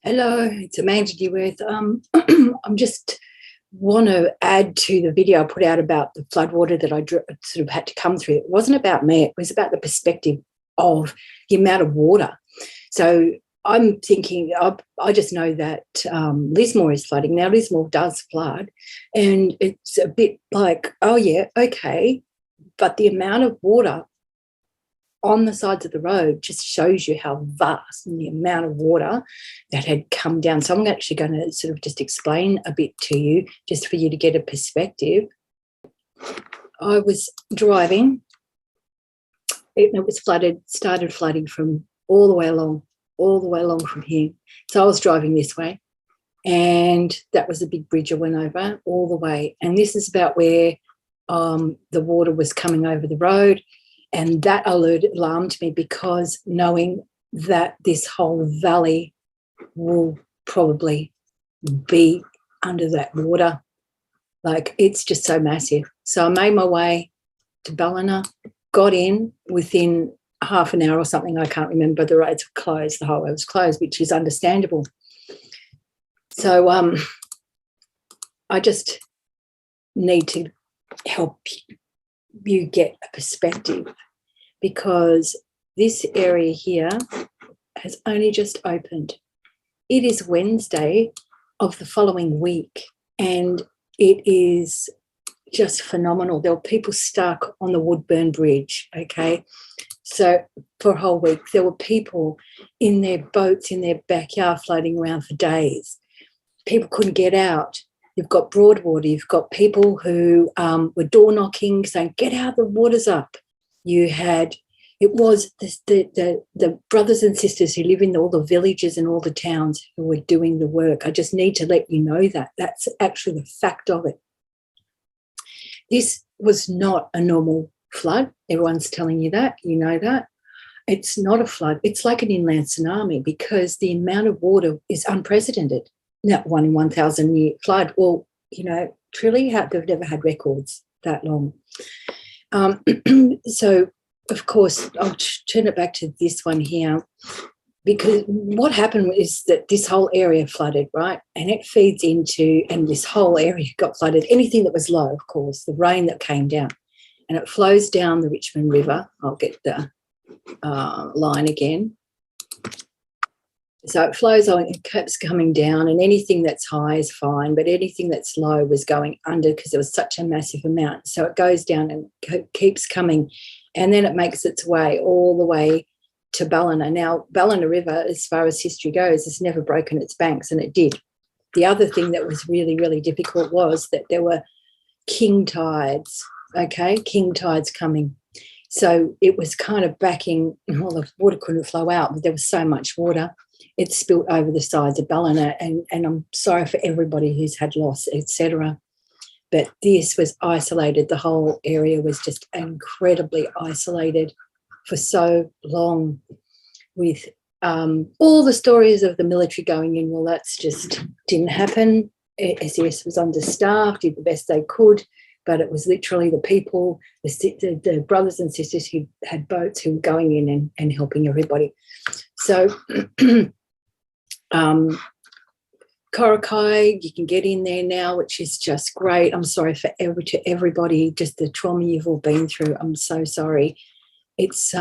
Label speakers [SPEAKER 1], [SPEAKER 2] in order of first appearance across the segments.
[SPEAKER 1] Hello, it's Amanda Dewberth. I'm just want to add to the video I put out about the floodwater that I sort of had to come through. It wasn't about me, it was about the perspective of the amount of water. So I'm thinking, I just know that Lismore is flooding. Now, Lismore does flood, and it's a bit like, oh, yeah, okay, but the amount of water on the sides of the road just shows you how vast and the amount of water that had come down. So I'm actually going to sort of just explain a bit to you, just for you to get a perspective. I was driving, it was flooded, started flooding from all the way along from here. So I was driving this way, and that was a big bridge I went over all the way. And this is about where the water was coming over the road. And that alarmed me, because knowing that this whole valley will probably be under that water, like, it's just so massive. So I made my way to Ballina, got in within half an hour or something. I can't remember. The roads were closed. The whole road was closed, which is understandable. So I just need to help you get a perspective, because this area here has only just opened. It is Wednesday of the following week, and it is just phenomenal. There were people stuck on the Woodburn Bridge, okay? So for a whole week, there were people in their boats in their backyard floating around for days. People couldn't get out. You've got Broadwater. You've got people who were door knocking, saying, get out, the water's up. You had, it was the brothers and sisters who live in all the villages and all the towns who were doing the work. I just need to let you know that. That's actually the fact of it. This was not a normal flood. Everyone's telling you that. You know that. It's not a flood. It's like an inland tsunami, because the amount of water is unprecedented. That 1 in 1,000 year flood. Well, you know, truly, they've never had records that long. So, of course, I'll turn it back to this one here, because what happened is that this whole area flooded, right? And it feeds into, and this whole area got flooded. Anything that was low, of course, the rain that came down, and it flows down the Richmond River. I'll get the line again. So it flows on, it keeps coming down, and anything that's high is fine, but anything that's low was going under, because there was such a massive amount. So it goes down and keeps coming, and then it makes its way all the way to Ballina. Now, Ballina River, as far as history goes, has never broken its banks, and it did. The other thing that was really, really difficult was that there were king tides, okay, king tides coming. So it was kind of backing, well, the water couldn't flow out, but there was so much water. It spilt over the sides of Ballina, and I'm sorry for everybody who's had loss, etc. But this was isolated. The whole area was just incredibly isolated for so long, with all the stories of the military going in. Well, that's just didn't happen. SES was understaffed, did the best they could, but it was literally the people, the brothers and sisters who had boats, who were going in and helping everybody. So Korakai, you can get in there now, which is just great. I'm sorry for everybody, just the trauma you've all been through. I'm so sorry. It's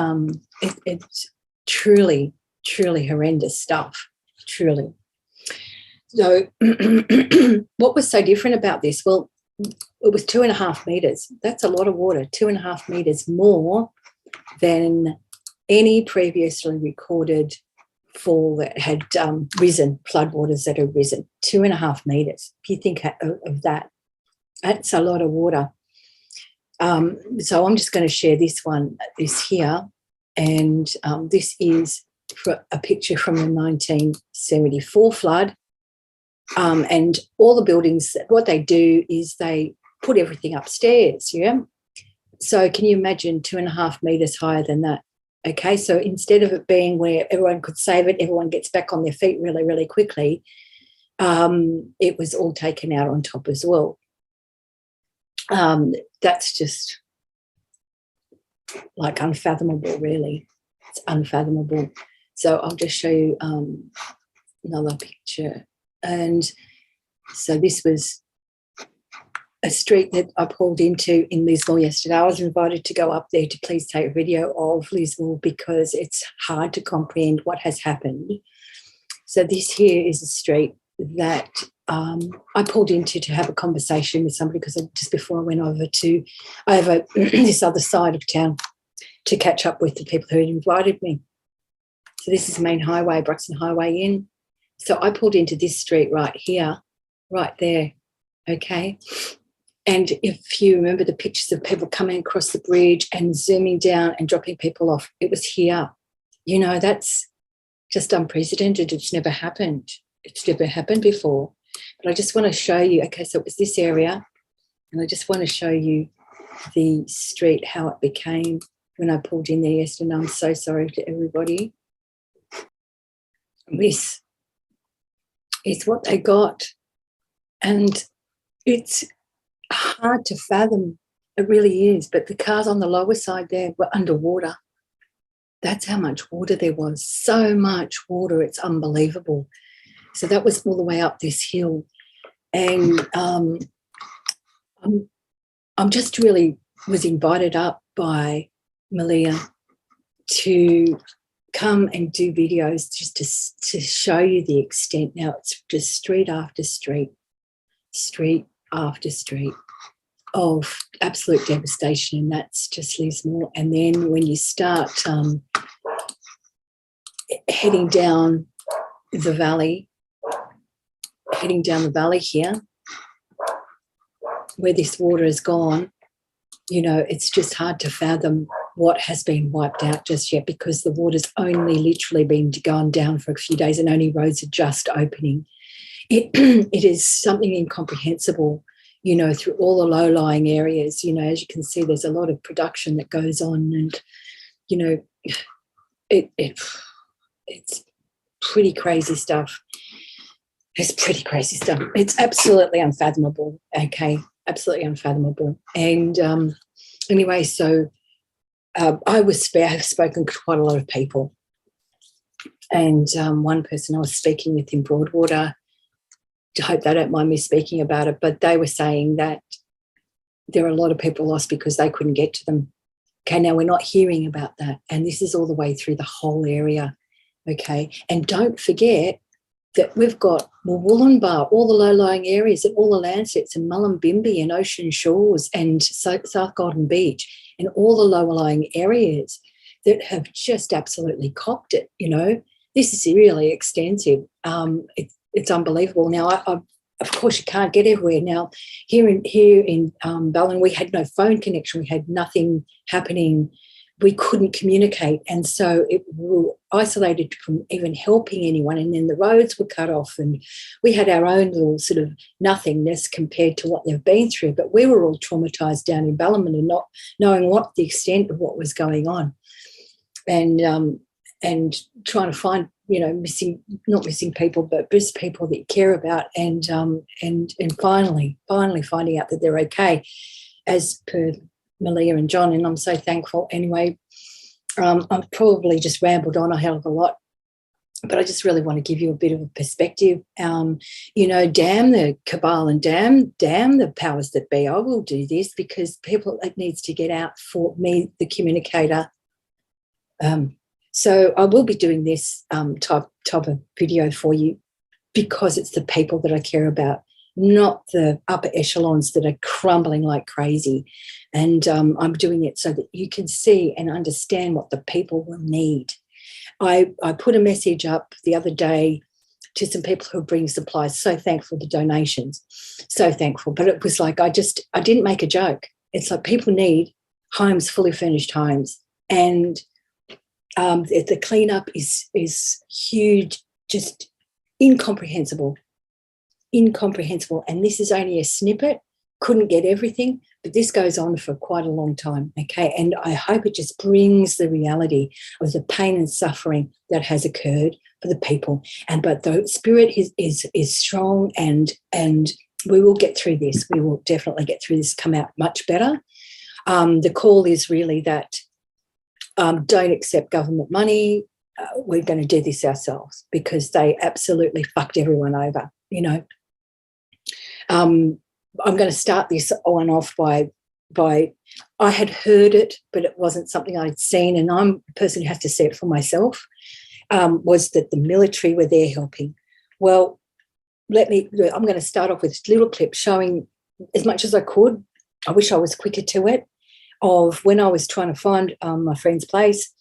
[SPEAKER 1] truly, truly horrendous stuff, truly. So what was so different about this? Well, it was 2.5 metres. That's a lot of water, 2.5 metres more than any previously recorded fall that had risen, floodwaters that had risen. 2.5 metres. If you think of that, that's a lot of water. So I'm just going to share this here, and this is a picture from the 1974 flood. And all the buildings, what they do is they put everything upstairs, yeah? So can you imagine 2.5 metres higher than that? Okay, so instead of it being where everyone could save it, everyone gets back on their feet really, really quickly, it was all taken out on top as well. That's just like unfathomable, really. It's unfathomable. So I'll just show you another picture. And so this was a street that I pulled into in Lismore yesterday. I was invited to go up there to please take a video of Lismore because it's hard to comprehend what has happened. So this here is a street that I pulled into to have a conversation with somebody because just before I went over to this other side of town to catch up with the people who had invited me. So this is the main highway, Bruxton Highway in. So I pulled into this street right here, right there, okay? And if you remember the pictures of people coming across the bridge and zooming down and dropping people off, it was here. You know, that's just unprecedented. It's never happened. It's never happened before. But I just want to show you, okay, so it was this area, and I just want to show you the street, how it became when I pulled in there yesterday. And I'm so sorry to everybody. This is what they got. And it's hard to fathom. It really is. But the cars on the lower side there were underwater. That's how much water there was. So much water. It's unbelievable. So that was all the way up this hill. And I'm just really was invited up by Meleah to come and do videos just to show you the extent. Now it's just street after street, street after street of absolute devastation, and that's just Lismore. And then when you start heading down the valley here, where this water has gone, you know, it's just hard to fathom what has been wiped out just yet, because the water's only literally been gone down for a few days and only roads are just opening. It is something incomprehensible, you know, through all the low-lying areas. You know, as you can see, there's a lot of production that goes on, and, you know, it's pretty crazy stuff. It's pretty crazy stuff. It's absolutely unfathomable, okay, absolutely unfathomable. And anyway, so I have spoken to quite a lot of people, and one person I was speaking with in Broadwater, I hope they don't mind me speaking about it, but they were saying that there are a lot of people lost because they couldn't get to them. Okay, now we're not hearing about that, and this is all the way through the whole area, okay? And don't forget that we've got Wollongbar, all the low-lying areas, and all the landsets, and Mullumbimby and Ocean Shores and South Golden Beach, and all the lower-lying areas that have just absolutely copped it, you know. This is really extensive. It's unbelievable. Now, of course, you can't get everywhere. Now, here in Ballin, we had no phone connection. We had nothing happening. We couldn't communicate, and so we were isolated from even helping anyone. And then the roads were cut off, and we had our own little sort of nothingness compared to what they've been through. But we were all traumatised down in Balmain and not knowing what the extent of what was going on, and trying to find, you know, not missing people, but just people that you care about, and finally finding out that they're okay, as per Meleah and John, and I'm so thankful. Anyway, I've probably just rambled on a hell of a lot, but I just really want to give you a bit of a perspective. You know, damn the cabal and damn the powers that be. I will do this because it needs to get out for me, the communicator. So I will be doing this type of video for you because it's the people that I care about, not the upper echelons that are crumbling like crazy. And I'm doing it so that you can see and understand what the people will need. I put a message up the other day to some people who bring supplies. So thankful for the donations, so thankful. But it was like I didn't make a joke. It's like people need homes, fully furnished homes. And the cleanup is huge, just incomprehensible. And this is only a snippet, couldn't get everything, but this goes on for quite a long time, okay? And I hope it just brings the reality of the pain and suffering that has occurred for the people. But the spirit is strong, and we will get through this. We will definitely get through this, come out much better. The call is really that don't accept government money. we're going to do this ourselves, because they absolutely fucked everyone over, you know. I'm going to start this on off by I had heard it, but it wasn't something I'd seen, and I'm the person who has to see it for myself, was that the military were there helping. Well, I'm going to start off with this little clip showing, as much as I could, I wish I was quicker to it, of when I was trying to find my friend's place,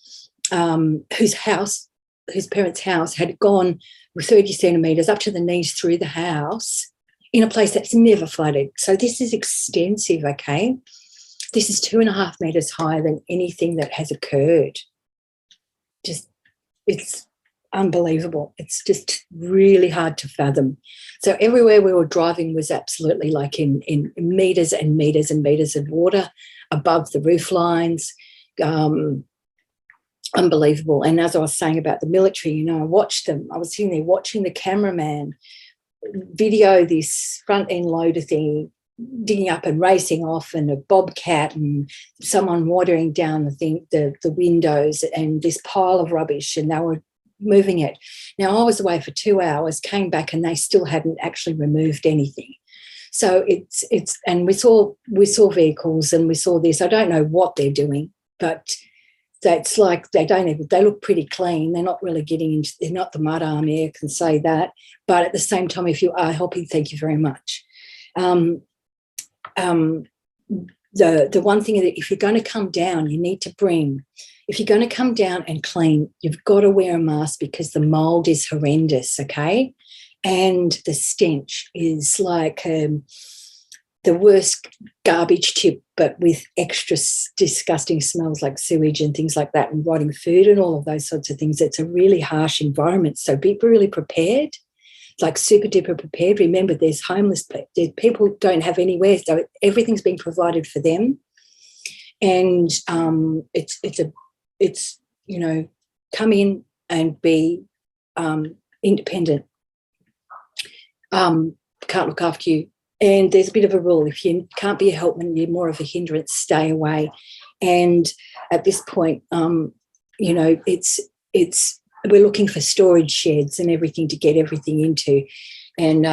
[SPEAKER 1] whose parents' house had gone 30 centimetres up to the knees through the house in a place that's never flooded. So this is extensive, okay? This is 2.5 metres higher than anything that has occurred. It's unbelievable. It's just really hard to fathom. So everywhere we were driving was absolutely like in metres and metres and metres of water above the roof lines. Unbelievable. And as I was saying about the military, you know, I watched them. I was sitting there watching the cameraman video this front end loader thing digging up and racing off, and a bobcat and someone watering down the windows and this pile of rubbish, and they were moving it. Now, I was away for 2 hours, came back, and they still hadn't actually removed anything. So it's and we saw vehicles, and we saw this. I don't know what they're doing, but that's like they look pretty clean. They're not really getting into, they're not the mud army, I can say that. But at the same time, if you are helping, thank you very much. The one thing that if you're going to come down, you need to bring, if you're going to come down and clean, you've got to wear a mask, because the mold is horrendous, okay? And the stench is like the worst garbage tip, but with extra disgusting smells like sewage and things like that, and rotting food and all of those sorts of things. It's a really harsh environment. So be really prepared, like super duper prepared. Remember, there's homeless people who don't have anywhere, so everything's being provided for them. And it's you know, come in and be independent. Can't look after you. And there's a bit of a rule: if you can't be a helpman, you're more of a hindrance, stay away. And at this point, you know, we're looking for storage sheds and everything to get everything into. And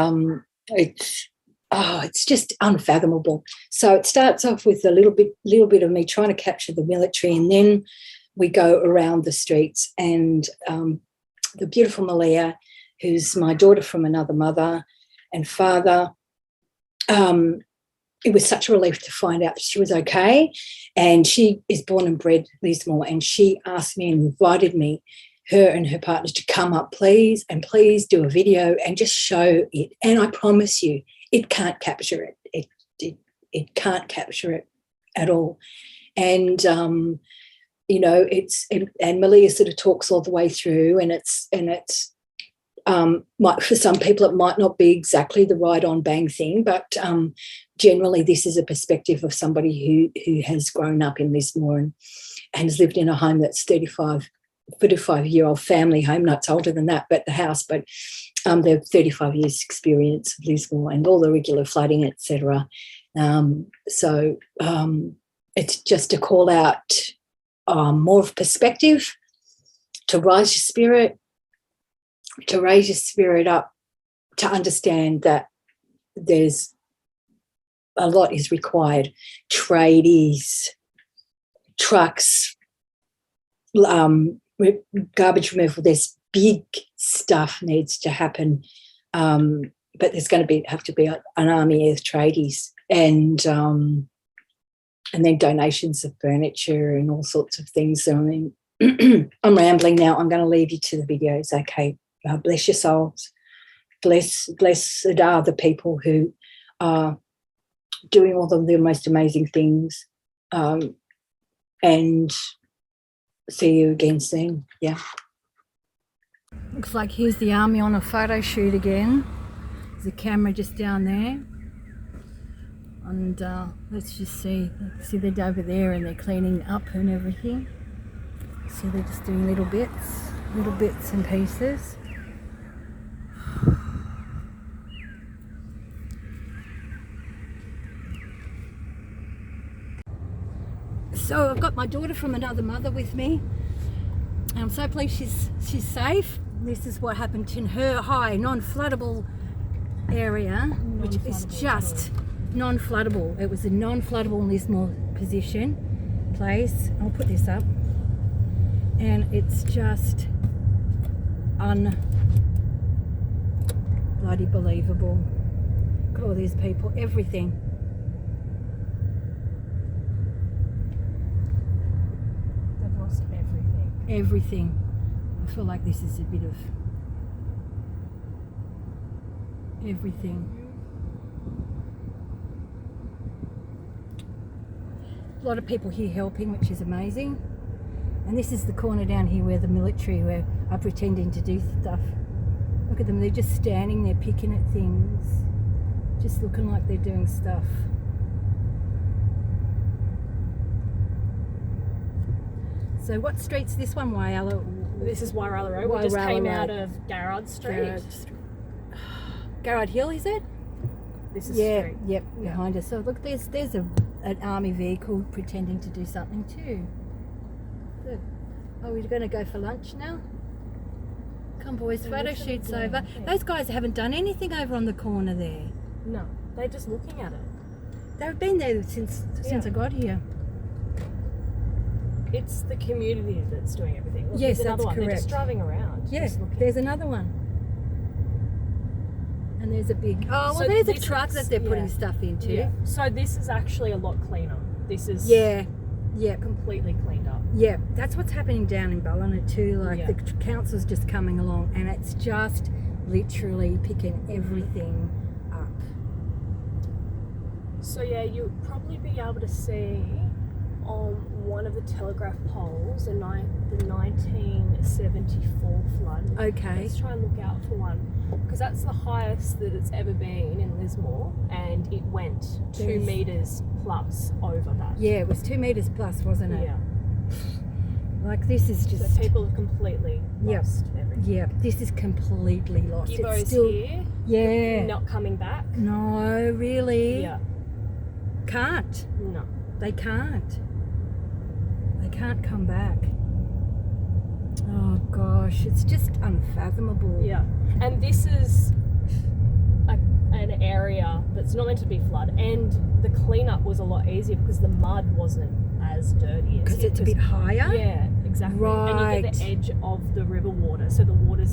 [SPEAKER 1] it's just unfathomable. So it starts off with a little bit of me trying to capture the military, and then we go around the streets, and the beautiful Meleah, who's my daughter from another mother and father, it was such a relief to find out that she was okay. And she is born and bred Lismore, and she asked me and invited me, her and her partner, to come up, please, and please do a video and just show it. And I promise you, it can't capture it. It can't capture it at all. And you know, and Meleah sort of talks all the way through, and it's for some people it might not be exactly the right on bang thing, but generally this is a perspective of somebody who has grown up in Lismore and has lived in a home that's 35-year-old family home. No, it's older than that, but the house, but they have 35 years experience of Lismore and all the regular flooding, etc. So it's just to call out more of perspective, to raise your spirit up, to understand that there's a lot is required. Tradies, trucks, garbage removal, there's big stuff needs to happen, but there's going to have to be an army of tradies, and then donations of furniture and all sorts of things. So, I mean, I'm rambling now. I'm going to leave you to the videos. Okay, bless your souls. Blessed are the people who are doing all of the most amazing things, and see you again soon. Yeah. Looks like here's the army on a photo shoot again. There's a camera just down there. And let's just see they're over there and they're cleaning up and everything. So they're just doing little bits and pieces. So I've got my daughter from another mother with me. I'm so pleased she's safe. This is what happened in her high non-floodable area, which is just non-floodable. It was a non-floodable Lismore place. I'll put this up, and it's just bloody believable. Look at all these people, everything.
[SPEAKER 2] They've lost everything.
[SPEAKER 1] Everything. I feel like this is a bit of everything. A lot of people here helping, which is amazing. And this is the corner down here where the military are pretending to do stuff. Look at them, they're just standing there picking at things, just looking like they're doing stuff. So what street's this one, Whyalla?
[SPEAKER 2] This is Whyalla Road. We just came out of Garrard Street.
[SPEAKER 1] Garrard Hill, is it?
[SPEAKER 2] This is
[SPEAKER 1] Street. Yep, behind us. So look, there's an army vehicle pretending to do something too. Good. Oh, we're going to go for lunch now? Come boys, photo shoot's over. Those guys haven't done anything over on the corner there.
[SPEAKER 2] No, they're just looking at it.
[SPEAKER 1] They've been there since I got here.
[SPEAKER 2] It's the community that's doing everything. Look,
[SPEAKER 1] yes,
[SPEAKER 2] that's
[SPEAKER 1] correct.
[SPEAKER 2] They're just driving around.
[SPEAKER 1] Yes, there's another one. And there's a big... Oh, well, there's a truck that they're putting stuff into.
[SPEAKER 2] Yeah. So this is actually a lot cleaner. This is...
[SPEAKER 1] Yeah.
[SPEAKER 2] Completely cleaned up.
[SPEAKER 1] Yeah, that's what's happening down in Ballina too. Like the council's just coming along and it's just literally picking everything up.
[SPEAKER 2] So yeah, you'll probably be able to see on one of the telegraph poles the 1974 flood.
[SPEAKER 1] Okay.
[SPEAKER 2] Let's try and look out for one, because that's the highest that it's ever been in Lismore, and it went 2 meters plus over that.
[SPEAKER 1] Yeah, it was 2 meters plus, wasn't it?
[SPEAKER 2] Yeah.
[SPEAKER 1] Like this is just...
[SPEAKER 2] So people have completely lost everything.
[SPEAKER 1] Yeah, this is completely lost.
[SPEAKER 2] Gibbo's
[SPEAKER 1] it's still
[SPEAKER 2] here.
[SPEAKER 1] Yeah.
[SPEAKER 2] Not coming back.
[SPEAKER 1] No, really?
[SPEAKER 2] Yeah.
[SPEAKER 1] Can't.
[SPEAKER 2] No.
[SPEAKER 1] They can't. They can't come back. Oh gosh, it's just unfathomable.
[SPEAKER 2] Yeah. And this is an area that's not meant to be flood, and the cleanup was a lot easier because the mud wasn't as dirty.
[SPEAKER 1] Because it's a bit higher?
[SPEAKER 2] Yeah, exactly.
[SPEAKER 1] Right.
[SPEAKER 2] And you get the edge of the river water, so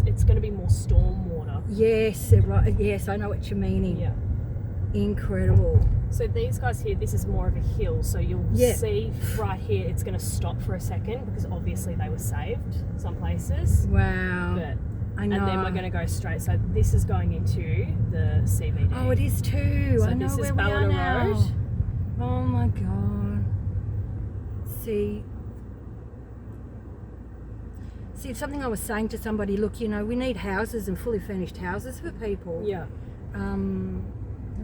[SPEAKER 2] it's going to be more storm water.
[SPEAKER 1] Yes, right. Yes, I know what you're meaning.
[SPEAKER 2] Yeah.
[SPEAKER 1] Incredible.
[SPEAKER 2] So these guys here, this is more of a hill, so you'll see right here it's going to stop for a second because obviously they were saved some places.
[SPEAKER 1] Wow.
[SPEAKER 2] But,
[SPEAKER 1] I know.
[SPEAKER 2] And then we're going to go straight. So this is going into the CBD.
[SPEAKER 1] Oh, it is too.
[SPEAKER 2] So
[SPEAKER 1] I know
[SPEAKER 2] this
[SPEAKER 1] where
[SPEAKER 2] is
[SPEAKER 1] we are
[SPEAKER 2] Ballina
[SPEAKER 1] now.
[SPEAKER 2] Road.
[SPEAKER 1] Oh my God. See, something I was saying to somebody, look, you know, we need houses and fully furnished houses for people.
[SPEAKER 2] Yeah.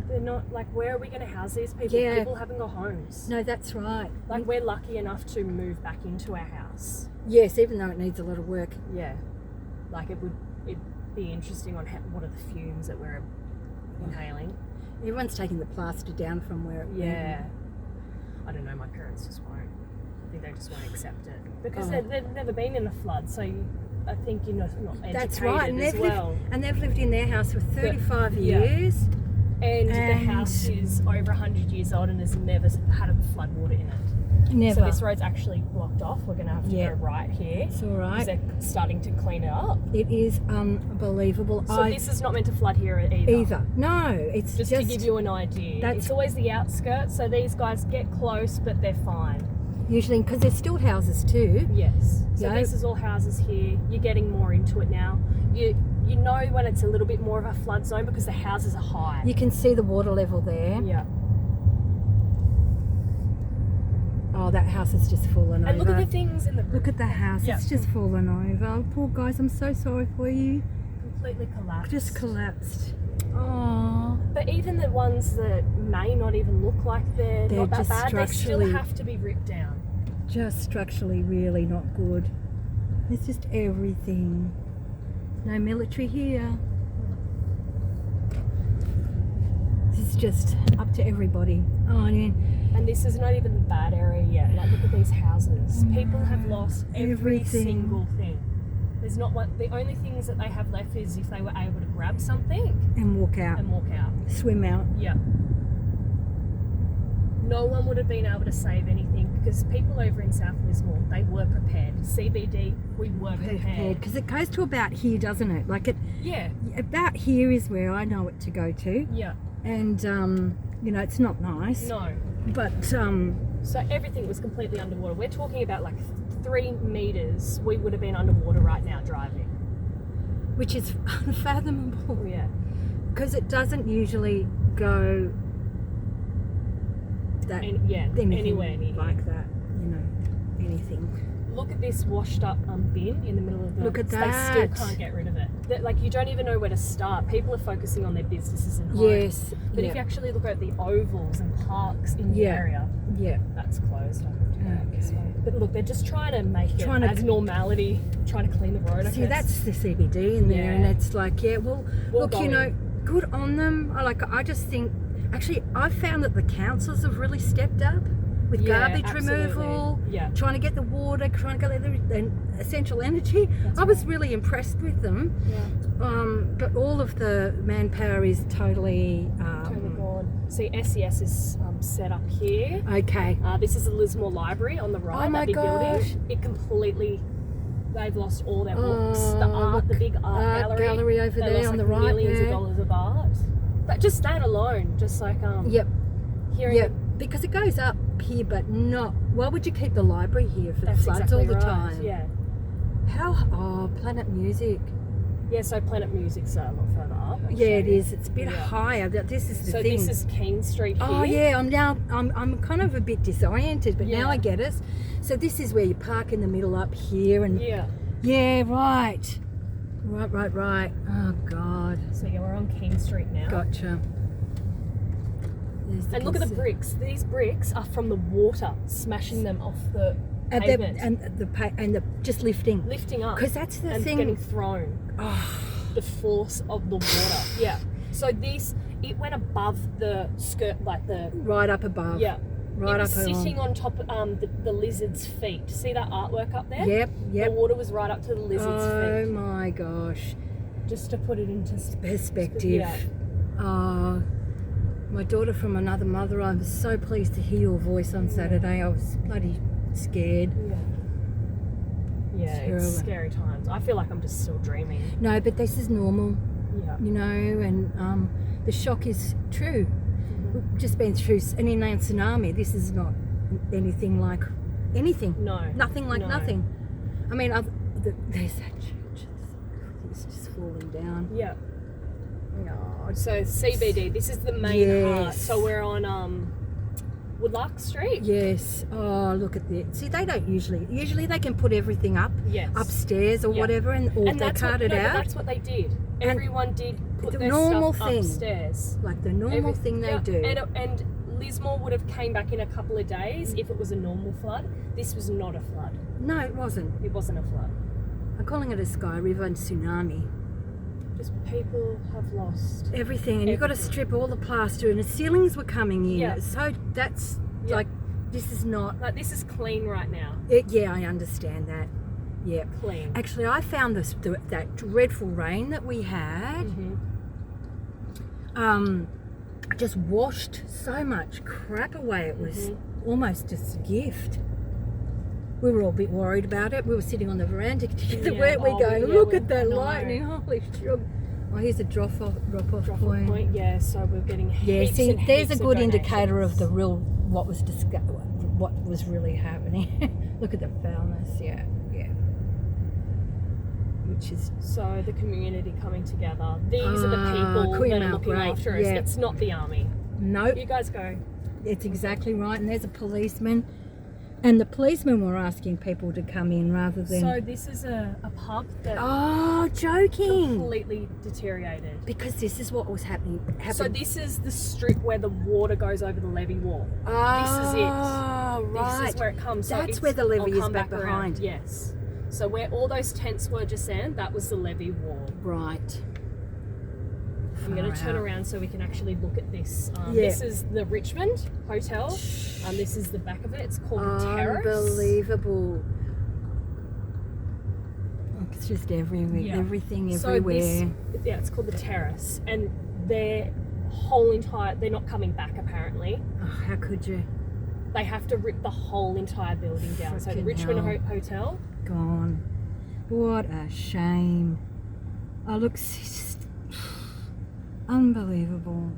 [SPEAKER 2] They're not, like, where are we going to house these people?
[SPEAKER 1] Yeah.
[SPEAKER 2] People haven't got homes.
[SPEAKER 1] No, that's right.
[SPEAKER 2] Like, we're lucky enough to move back into our house.
[SPEAKER 1] Yes, even though it needs a lot of work.
[SPEAKER 2] Yeah. Like, it'd be interesting on what are the fumes that we're inhaling.
[SPEAKER 1] Everyone's taking the plaster down from where it
[SPEAKER 2] went. I don't know, my parents just won't. I think they just won't accept it. Because they've never been in a flood, so I think you're not educated.
[SPEAKER 1] That's right, and they've lived in their house for 35 years.
[SPEAKER 2] And the house is over 100 years old and has never had a flood water in it.
[SPEAKER 1] Never.
[SPEAKER 2] So this road's actually blocked off. We're going to have to go right here.
[SPEAKER 1] It's all right.
[SPEAKER 2] Because they're starting to clean it up.
[SPEAKER 1] It is unbelievable.
[SPEAKER 2] So this is not meant to flood here either. No, it's just to give you an idea. It's always the outskirts, so these guys get close, but they're fine.
[SPEAKER 1] Usually, because there's still houses too.
[SPEAKER 2] Yes. So this is all houses here. You're getting more into it now. You know when it's a little bit more of a flood zone because the houses are high.
[SPEAKER 1] You can see the water level there.
[SPEAKER 2] Yeah.
[SPEAKER 1] Oh, that house is just fallen over.
[SPEAKER 2] And look at the things in the roof.
[SPEAKER 1] Look at the house. It's just fallen over. Oh, poor guys, I'm so sorry for you.
[SPEAKER 2] Completely collapsed.
[SPEAKER 1] Just collapsed. Oh.
[SPEAKER 2] But even the ones that may not even look like they're not that bad, they still have to be ripped down.
[SPEAKER 1] Just structurally really not good. It's just everything. No military here. This is just up to everybody. Oh, yeah.
[SPEAKER 2] And this is not even the bad area yet. Like, look at these houses. People have lost every single thing. There's not one. The only things that they have left is if they were able to grab something
[SPEAKER 1] And walk out. Swim out.
[SPEAKER 2] Yeah. No one would have been able to save anything because people over in South Lismore, they were prepared. CBD, we were prepared.
[SPEAKER 1] Because it goes to about here, doesn't it? Like
[SPEAKER 2] Yeah.
[SPEAKER 1] about here is where I know it to go to.
[SPEAKER 2] Yeah.
[SPEAKER 1] And, you know, it's not nice.
[SPEAKER 2] No.
[SPEAKER 1] But,
[SPEAKER 2] So everything was completely underwater. We're talking about like 3 meters. We would have been underwater right now driving.
[SPEAKER 1] which is unfathomable.
[SPEAKER 2] Yeah.
[SPEAKER 1] Because it doesn't usually go that
[SPEAKER 2] anywhere near
[SPEAKER 1] like that, you know, anything.
[SPEAKER 2] Look at this washed up bin in the middle of the...
[SPEAKER 1] Look at
[SPEAKER 2] They
[SPEAKER 1] that.
[SPEAKER 2] still can't get rid of it. Like, you don't even know where to start. People are focusing on their businesses and homes.
[SPEAKER 1] Yes.
[SPEAKER 2] But if you actually look at the ovals and parks in the area, that's closed. I have to go this way. But look, they're just trying to make it as normality, trying to clean the road, I
[SPEAKER 1] See,
[SPEAKER 2] guess.
[SPEAKER 1] that's the CBD in there, and it's like,
[SPEAKER 2] We'll
[SPEAKER 1] look,
[SPEAKER 2] go
[SPEAKER 1] you know,
[SPEAKER 2] in.
[SPEAKER 1] good on them. I just think, actually, I've found that the councils have really stepped up with garbage removal, trying to get the water, trying to get the essential energy. I was really impressed with them. But all of the manpower is totally
[SPEAKER 2] gone. See, SES is set up here.
[SPEAKER 1] Okay.
[SPEAKER 2] This is the Lismore Library on the right.
[SPEAKER 1] Oh my
[SPEAKER 2] that big
[SPEAKER 1] gosh.
[SPEAKER 2] building. It completely. They've lost all their books. The art, the big art
[SPEAKER 1] gallery over there on the right.
[SPEAKER 2] Millions of dollars of art. But just that alone, just like hearing.
[SPEAKER 1] Because it goes up here, but not. Why would you keep the library here for the floods all the time?
[SPEAKER 2] Yeah.
[SPEAKER 1] Planet Music.
[SPEAKER 2] Yeah, so Planet Music's a lot further up. Actually.
[SPEAKER 1] Yeah, it is. It's a bit higher. This is the thing.
[SPEAKER 2] So this is Keene Street here.
[SPEAKER 1] Oh yeah, I'm kind of a bit disoriented, but now I get it. So this is where you park in the middle up here, and right. Oh God.
[SPEAKER 2] So we're on Keene Street now.
[SPEAKER 1] Gotcha.
[SPEAKER 2] And look at the bricks. These bricks are from the water smashing them off the pavement.
[SPEAKER 1] And just lifting up. Because that's the
[SPEAKER 2] and
[SPEAKER 1] thing.
[SPEAKER 2] Getting thrown. The force of the water. Yeah. So it went above the skirt, like the...
[SPEAKER 1] Right up above.
[SPEAKER 2] Yeah.
[SPEAKER 1] Right
[SPEAKER 2] it was
[SPEAKER 1] up
[SPEAKER 2] sitting on top of the lizard's feet. See that artwork up there?
[SPEAKER 1] Yep.
[SPEAKER 2] The water was right up to the lizard's feet.
[SPEAKER 1] Oh my gosh.
[SPEAKER 2] Just to put it into
[SPEAKER 1] perspective. My daughter from another mother, I was so pleased to hear your voice on Saturday. I was bloody scared.
[SPEAKER 2] Yeah, it's scary times. I feel like I'm just still dreaming.
[SPEAKER 1] No, but this is normal.
[SPEAKER 2] Yeah.
[SPEAKER 1] You know, and the shock is true. We've just been through an inland tsunami. This is not anything like anything.
[SPEAKER 2] No.
[SPEAKER 1] Nothing like nothing. I mean, there's that church. It's just falling down.
[SPEAKER 2] Yeah.
[SPEAKER 1] No.
[SPEAKER 2] So CBD, this is the main heart. So we're on Woodlark Street.
[SPEAKER 1] Yes. Oh, look at that. See, they don't usually they can put everything up upstairs or whatever, and they cart it out.
[SPEAKER 2] That's what they did. Everyone did put their
[SPEAKER 1] normal
[SPEAKER 2] stuff
[SPEAKER 1] thing
[SPEAKER 2] upstairs.
[SPEAKER 1] Like the normal thing they do.
[SPEAKER 2] And Lismore would have came back in a couple of days if it was a normal flood. This was not a flood.
[SPEAKER 1] No, it wasn't.
[SPEAKER 2] It wasn't a flood.
[SPEAKER 1] I'm calling it a sky river and tsunami.
[SPEAKER 2] Just people have lost
[SPEAKER 1] everything, and you've got to strip all the plaster, and the ceilings were coming in.
[SPEAKER 2] Yeah.
[SPEAKER 1] So that's like, this is not
[SPEAKER 2] like, this is clean right now.
[SPEAKER 1] I understand that. Yeah,
[SPEAKER 2] clean.
[SPEAKER 1] Actually, I found that dreadful rain that we had. Just washed so much crap away. It was almost just a gift. We were all a bit worried about it. We were sitting on the veranda together, weren't we, going, look at that lightning, holy sugar. Oh, here's a drop-off point.
[SPEAKER 2] Yeah, so we're getting heaps
[SPEAKER 1] see,
[SPEAKER 2] and
[SPEAKER 1] there's
[SPEAKER 2] heaps
[SPEAKER 1] a good
[SPEAKER 2] of
[SPEAKER 1] indicator of the real, what was really happening. Look at the foulness, yeah. Which is...
[SPEAKER 2] So the community coming together. These are the people that are looking after us. It's not the army.
[SPEAKER 1] Nope.
[SPEAKER 2] You guys go.
[SPEAKER 1] It's exactly right, and there's a policeman. And the policemen were asking people to come in rather than...
[SPEAKER 2] So this is a pub that...
[SPEAKER 1] Oh, joking!
[SPEAKER 2] Completely deteriorated.
[SPEAKER 1] Because this is what was happening.
[SPEAKER 2] So this is the strip where the water goes over the levee wall.
[SPEAKER 1] Oh,
[SPEAKER 2] this is it.
[SPEAKER 1] Right.
[SPEAKER 2] This is where it comes.
[SPEAKER 1] That's where the levee is back behind.
[SPEAKER 2] Around. Yes. So where all those tents were just then, that was the levee wall.
[SPEAKER 1] Right.
[SPEAKER 2] I'm going to turn around so we can actually look at this.
[SPEAKER 1] Yeah.
[SPEAKER 2] This is the Richmond Hotel. This is the back of it. It's called the Terrace.
[SPEAKER 1] Unbelievable. It's just everywhere.
[SPEAKER 2] Yeah.
[SPEAKER 1] Everything
[SPEAKER 2] So
[SPEAKER 1] everywhere.
[SPEAKER 2] it's called the Terrace, and their whole entire, they're not coming back apparently.
[SPEAKER 1] Oh, how could you?
[SPEAKER 2] They have to rip the whole entire building down. So the
[SPEAKER 1] Frickin'
[SPEAKER 2] Richmond
[SPEAKER 1] hell.
[SPEAKER 2] Hotel.
[SPEAKER 1] Gone. What a shame. Oh, look, it's just unbelievable.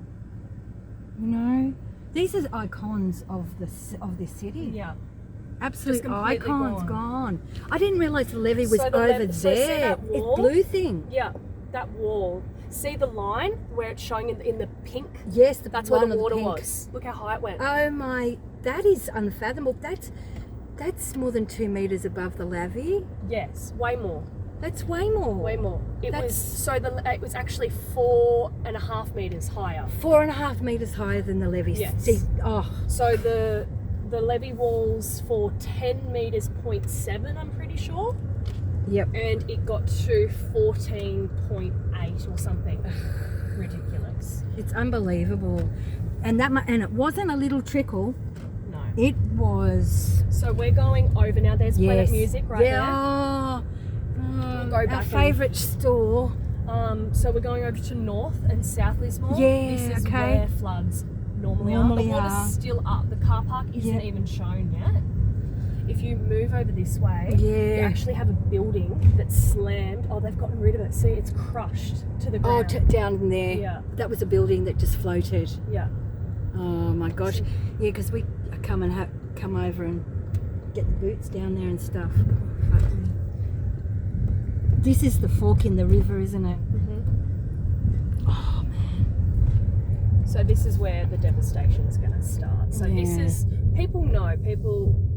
[SPEAKER 1] You know, these are icons of this city.
[SPEAKER 2] Yeah.
[SPEAKER 1] Absolute
[SPEAKER 2] completely
[SPEAKER 1] icons gone. I didn't realise the levee was
[SPEAKER 2] So the
[SPEAKER 1] over
[SPEAKER 2] so see
[SPEAKER 1] there.
[SPEAKER 2] that wall?
[SPEAKER 1] It's blue thing.
[SPEAKER 2] Yeah, that wall. See the line where it's showing in the pink?
[SPEAKER 1] Yes,
[SPEAKER 2] That's where the
[SPEAKER 1] one of
[SPEAKER 2] water
[SPEAKER 1] pink.
[SPEAKER 2] was. Look how high it went.
[SPEAKER 1] Oh my, that is unfathomable. That's more than 2 meters above the levee.
[SPEAKER 2] Yes, way more.
[SPEAKER 1] That's way more.
[SPEAKER 2] Way more. It was actually 4.5 meters higher.
[SPEAKER 1] 4.5 meters higher than the levee.
[SPEAKER 2] Yes.
[SPEAKER 1] See, oh,
[SPEAKER 2] So the levee walls for 10 meters 0.7, I'm pretty sure.
[SPEAKER 1] yep.
[SPEAKER 2] And it got to 14.8 or something. Ridiculous.
[SPEAKER 1] It's unbelievable. And and it wasn't a little trickle.
[SPEAKER 2] No.
[SPEAKER 1] It was.
[SPEAKER 2] So we're going over now. There's Planet
[SPEAKER 1] Yes.
[SPEAKER 2] Music right there.
[SPEAKER 1] Oh,
[SPEAKER 2] Go
[SPEAKER 1] our
[SPEAKER 2] back
[SPEAKER 1] favourite store.
[SPEAKER 2] So we're going over to North and South Lismore.
[SPEAKER 1] Yeah,
[SPEAKER 2] This is
[SPEAKER 1] okay.
[SPEAKER 2] where floods normally are.
[SPEAKER 1] Normally
[SPEAKER 2] The water's
[SPEAKER 1] are.
[SPEAKER 2] still up. The car park isn't
[SPEAKER 1] Yeah.
[SPEAKER 2] even shown yet. If you move over this way,
[SPEAKER 1] Yeah.
[SPEAKER 2] you actually have a building that's slammed. Oh, they've gotten rid of it. See, it's crushed to the
[SPEAKER 1] Oh,
[SPEAKER 2] ground.
[SPEAKER 1] down in there.
[SPEAKER 2] Yeah.
[SPEAKER 1] That was a building that just floated.
[SPEAKER 2] Yeah.
[SPEAKER 1] Oh my gosh. Yeah, because we come over and get the boots down there and stuff. Oh, fuck me. This is the fork in the river, isn't it?
[SPEAKER 2] Mm-hmm.
[SPEAKER 1] Oh man.
[SPEAKER 2] So this is where the devastation is going to start. So this
[SPEAKER 1] Yeah.
[SPEAKER 2] is, people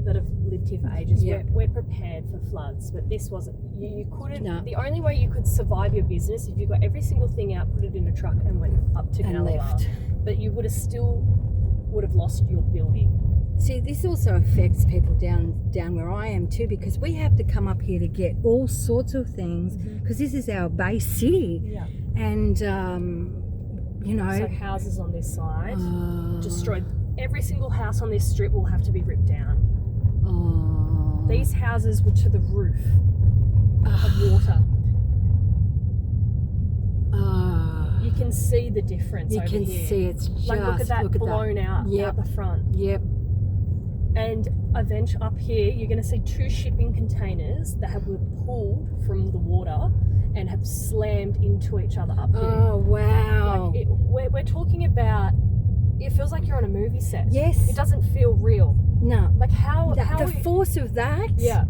[SPEAKER 2] that have lived here for ages,
[SPEAKER 1] Yeah.
[SPEAKER 2] we're prepared for floods, but this wasn't, you couldn't,
[SPEAKER 1] No.
[SPEAKER 2] the only way you could survive your business if you got every single thing out, put it in a truck and went up to
[SPEAKER 1] And
[SPEAKER 2] Meleah.
[SPEAKER 1] left.
[SPEAKER 2] But you would have lost your building.
[SPEAKER 1] See, this also affects people down where I am too, because we have to come up here to get all sorts of things, because this is our base city.
[SPEAKER 2] Yeah.
[SPEAKER 1] And you know,
[SPEAKER 2] So houses on this side,
[SPEAKER 1] oh,
[SPEAKER 2] destroyed. Every single house on this strip will have to be ripped down.
[SPEAKER 1] oh,
[SPEAKER 2] These houses were to the roof of water.
[SPEAKER 1] oh,
[SPEAKER 2] You can see the difference
[SPEAKER 1] you
[SPEAKER 2] over
[SPEAKER 1] can
[SPEAKER 2] here.
[SPEAKER 1] see it's just
[SPEAKER 2] Like look at that blown out
[SPEAKER 1] Yep.
[SPEAKER 2] the front.
[SPEAKER 1] Yep.
[SPEAKER 2] And eventually up here you're going to see 2 shipping containers that were pulled from the water and have slammed into each other up here.
[SPEAKER 1] Oh wow.
[SPEAKER 2] Like we're talking about, it feels like you're on a movie set.
[SPEAKER 1] Yes.
[SPEAKER 2] It doesn't feel real.
[SPEAKER 1] No.
[SPEAKER 2] Like how
[SPEAKER 1] The force of that.
[SPEAKER 2] yeah,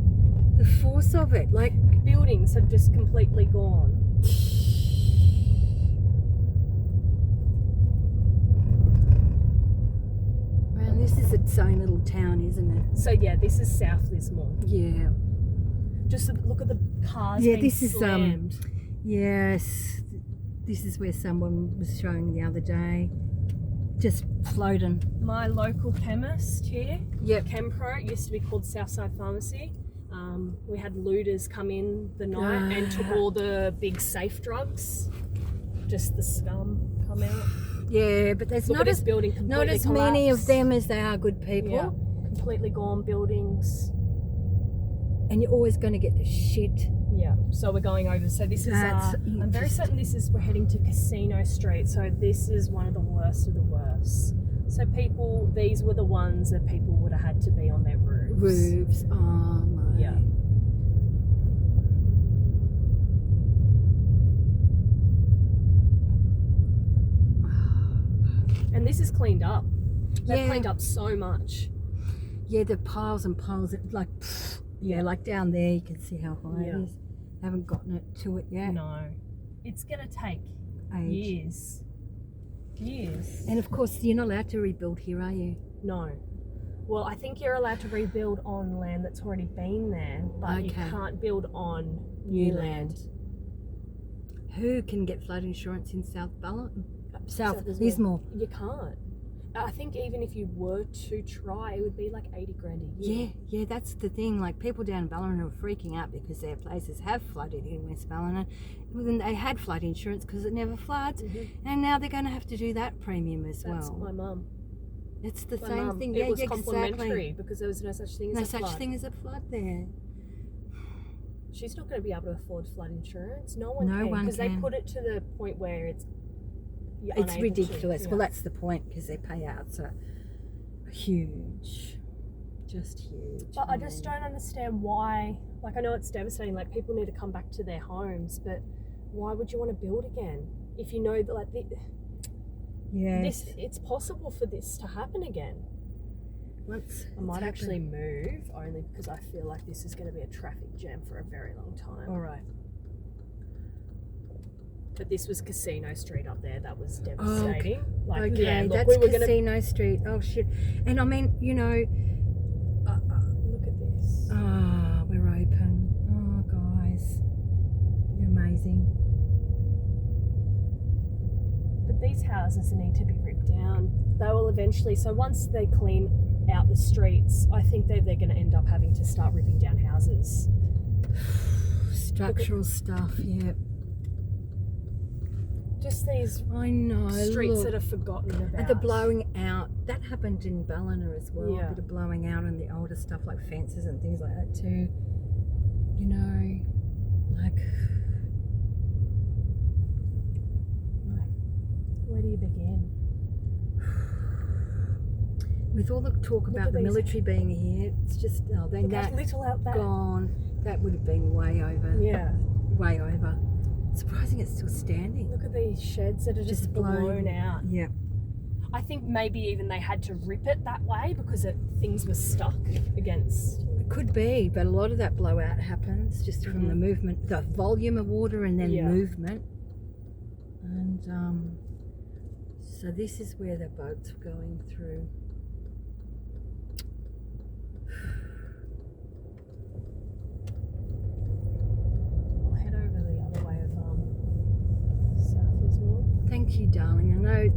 [SPEAKER 1] The force of it. Like,
[SPEAKER 2] buildings have just completely gone.
[SPEAKER 1] man, this is its own little town, isn't it?
[SPEAKER 2] So yeah, this is South Lismore.
[SPEAKER 1] Yeah.
[SPEAKER 2] Just look at the cars
[SPEAKER 1] Yeah,
[SPEAKER 2] being
[SPEAKER 1] this is,
[SPEAKER 2] slammed.
[SPEAKER 1] Yes. This is where someone was showing the other day. Just floating.
[SPEAKER 2] My local chemist here,
[SPEAKER 1] Yep.
[SPEAKER 2] Chempro, it used to be called Southside Pharmacy. We had looters come in the night and took all the big safe drugs. Just the scum come out.
[SPEAKER 1] Yeah, but there's
[SPEAKER 2] Look
[SPEAKER 1] not
[SPEAKER 2] at this
[SPEAKER 1] as
[SPEAKER 2] building completely
[SPEAKER 1] not as many of
[SPEAKER 2] collapsed.
[SPEAKER 1] them as there are good people.
[SPEAKER 2] Yeah, completely gone buildings.
[SPEAKER 1] And you're always going to get the shit.
[SPEAKER 2] Yeah, so we're going over. So this is,
[SPEAKER 1] That's
[SPEAKER 2] I'm very certain we're heading to Casino Street. So this is one of the worst of the worst. So these were the ones that people would have had to be on their roofs.
[SPEAKER 1] Roofs. Oh my.
[SPEAKER 2] Yeah. And this is cleaned up. They've
[SPEAKER 1] Yeah.
[SPEAKER 2] cleaned up so much.
[SPEAKER 1] Yeah, the piles and piles. Like, yeah, like down there, you can see how high
[SPEAKER 2] Yeah.
[SPEAKER 1] it is. Haven't gotten it to it yet.
[SPEAKER 2] No, it's gonna take
[SPEAKER 1] Age.
[SPEAKER 2] years.
[SPEAKER 1] And of course, you're not allowed to rebuild here, are you?
[SPEAKER 2] No. Well, I think you're allowed to rebuild on land that's already been there, but you
[SPEAKER 1] Okay.
[SPEAKER 2] can't build on
[SPEAKER 1] New
[SPEAKER 2] new
[SPEAKER 1] land.
[SPEAKER 2] land.
[SPEAKER 1] Who can get flood insurance in South
[SPEAKER 2] Lismore.
[SPEAKER 1] Lismore?
[SPEAKER 2] You can't. I think even if you were to try, it would be like 80 grand a year.
[SPEAKER 1] Yeah, that's the thing. Like people down in Ballina are freaking out because their places have flooded in West Ballina. Well, then they had flood insurance because it never floods, and now they're going to have to do that premium as
[SPEAKER 2] That's
[SPEAKER 1] well.
[SPEAKER 2] my mum.
[SPEAKER 1] It's the
[SPEAKER 2] My
[SPEAKER 1] same
[SPEAKER 2] mum.
[SPEAKER 1] thing.
[SPEAKER 2] It was
[SPEAKER 1] exactly.
[SPEAKER 2] complimentary because there was no such thing as a flood.
[SPEAKER 1] No such thing as a flood there.
[SPEAKER 2] She's not going to be able to afford flood insurance. No one can. Because they put it to the point where it's
[SPEAKER 1] ridiculous.
[SPEAKER 2] Yeah.
[SPEAKER 1] Well, that's the point because their payouts are huge. Just huge.
[SPEAKER 2] But I just don't understand why. Like, I know it's devastating. Like, people need to come back to their homes, but why would you want to build again if you know that, like, it's possible for this to happen again? I might actually move only because I feel like this is going to be a traffic jam for a very long time.
[SPEAKER 1] All right.
[SPEAKER 2] But this was Casino Street up there. That was devastating.
[SPEAKER 1] Okay, yeah, look, that's Casino Street. Oh shit! And I mean, you know,
[SPEAKER 2] look at this.
[SPEAKER 1] We're open. Oh, guys, you're amazing.
[SPEAKER 2] But these houses need to be ripped down. They will eventually. So once they clean out the streets, I think they're going to end up having to start ripping down houses.
[SPEAKER 1] Structural stuff, yeah.
[SPEAKER 2] Just these streets that are forgotten about.
[SPEAKER 1] And the blowing out, that happened in Ballina as well.
[SPEAKER 2] Yeah.
[SPEAKER 1] A bit of blowing out on the older stuff like fences and things like that too. You know, like
[SPEAKER 2] where do you begin?
[SPEAKER 1] With all the talk about the military being here, it's just, then that
[SPEAKER 2] little out there.
[SPEAKER 1] Gone. That would have been way over.
[SPEAKER 2] Yeah.
[SPEAKER 1] Way over. Surprising it's still standing.
[SPEAKER 2] Look at these sheds that are just blown out.
[SPEAKER 1] Yeah.
[SPEAKER 2] I think maybe even they had to rip it that way because things were stuck against.
[SPEAKER 1] It could be, but a lot of that blowout happens just from the movement, the volume of water and then movement. And so this is where the boats were going through. Thank you, darling. I know.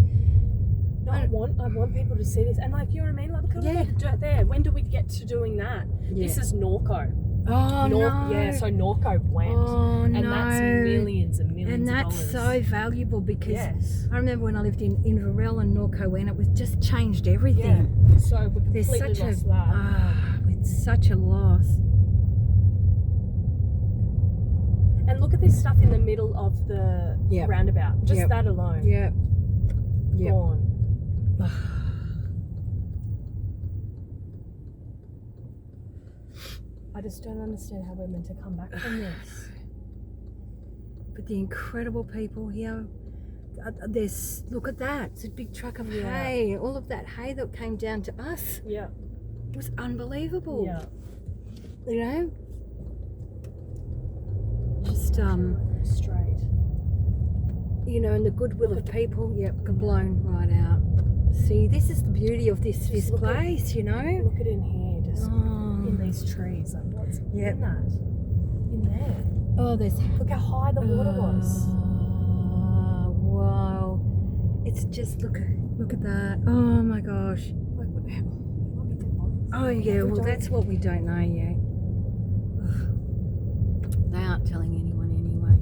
[SPEAKER 2] No, I want people to see this, and like, you know what I mean. Like, look at all the dirt there. When do we get to doing that? Yeah. This is Norco.
[SPEAKER 1] Oh no!
[SPEAKER 2] Yeah, so Norco went, and that's millions and millions.
[SPEAKER 1] And that's
[SPEAKER 2] of dollars.
[SPEAKER 1] So valuable because I remember when I lived in Inverell and Norco went, it was just changed everything.
[SPEAKER 2] Yeah. So we completely lost that.
[SPEAKER 1] It's such a loss.
[SPEAKER 2] And look at this stuff in the middle of the roundabout. Just that alone.
[SPEAKER 1] Yeah.
[SPEAKER 2] Gone. I just don't understand how we're meant to come back from this.
[SPEAKER 1] But the incredible people here, look at that. It's a big truck of hay. All of that hay that came down to us.
[SPEAKER 2] Yeah.
[SPEAKER 1] It was unbelievable.
[SPEAKER 2] Yeah.
[SPEAKER 1] You know? Just
[SPEAKER 2] straight,
[SPEAKER 1] you know, and the goodwill of people, blown right out. See, this is the beauty of this place, you know.
[SPEAKER 2] Look at in here, just in these trees. Like, what's in that? In there.
[SPEAKER 1] Oh,
[SPEAKER 2] look how high the water was.
[SPEAKER 1] Wow! It's just look at that. Oh my gosh!
[SPEAKER 2] Like, what the hell? Might be dead bodies.
[SPEAKER 1] Oh yeah, well that's what we don't know yet. They aren't telling anyone anyway.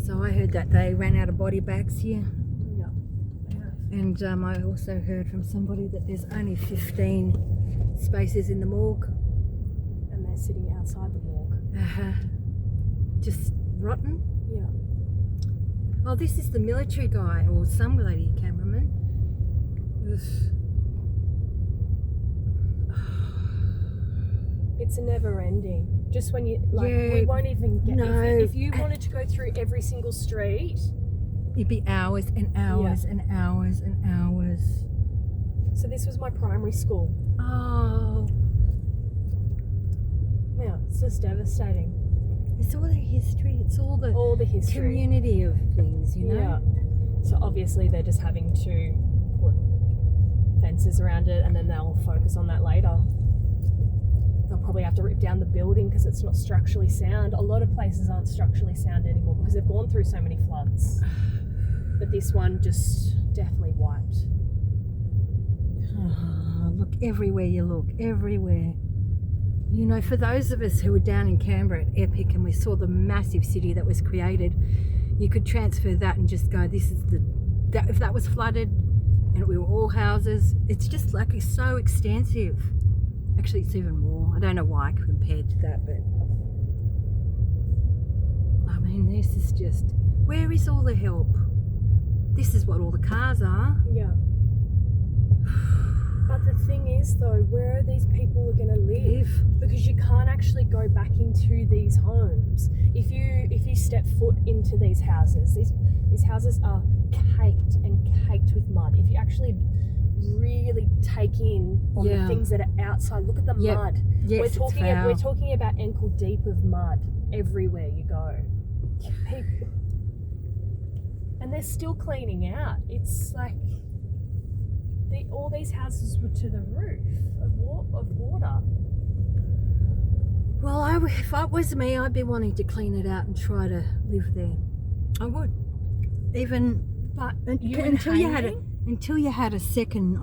[SPEAKER 1] So I heard that they ran out of body bags here.
[SPEAKER 2] Yeah.
[SPEAKER 1] And I also heard from somebody that there's only 15 spaces in the morgue.
[SPEAKER 2] And they're sitting outside the morgue.
[SPEAKER 1] Just rotten.
[SPEAKER 2] Yeah.
[SPEAKER 1] Oh, this is the military guy or some lady cameraman.
[SPEAKER 2] It's never ending. Just when you we won't even get. If you wanted to go through every single street,
[SPEAKER 1] it'd be hours and hours and hours and hours.
[SPEAKER 2] So this was my primary school.
[SPEAKER 1] Oh.
[SPEAKER 2] Yeah, it's just devastating.
[SPEAKER 1] It's all the history. It's all the
[SPEAKER 2] history,
[SPEAKER 1] community of things, you know.
[SPEAKER 2] Yeah. So obviously they're just having to put fences around it, and then they'll focus on that later. They'll probably have to rip down the building because it's not structurally sound. A lot of places aren't structurally sound anymore because they've gone through so many floods. but this one just definitely wiped.
[SPEAKER 1] Oh, look, everywhere you look, everywhere. You know, for those of us who were down in Canberra at Epic and we saw the massive city that was created, you could transfer that and just go, this is if that was flooded and we were all houses, it's just like, it's so extensive. Actually, it's even more. I don't know why compared to that, but I mean, this is just, where is all the help? This is what all the cars are.
[SPEAKER 2] Yeah. But the thing is, though, where are these people going to live? Because you can't actually go back into these homes. If you step foot into these houses, these houses are caked with mud. If you actually really take in on the things that are outside, look at the mud.
[SPEAKER 1] Yes,
[SPEAKER 2] we're talking about ankle deep of mud everywhere you go. People, and they're still cleaning out. It's like all these houses were to the roof of water.
[SPEAKER 1] Well, if it was me, I'd be wanting to clean it out and try to live there. I would. But until you had a second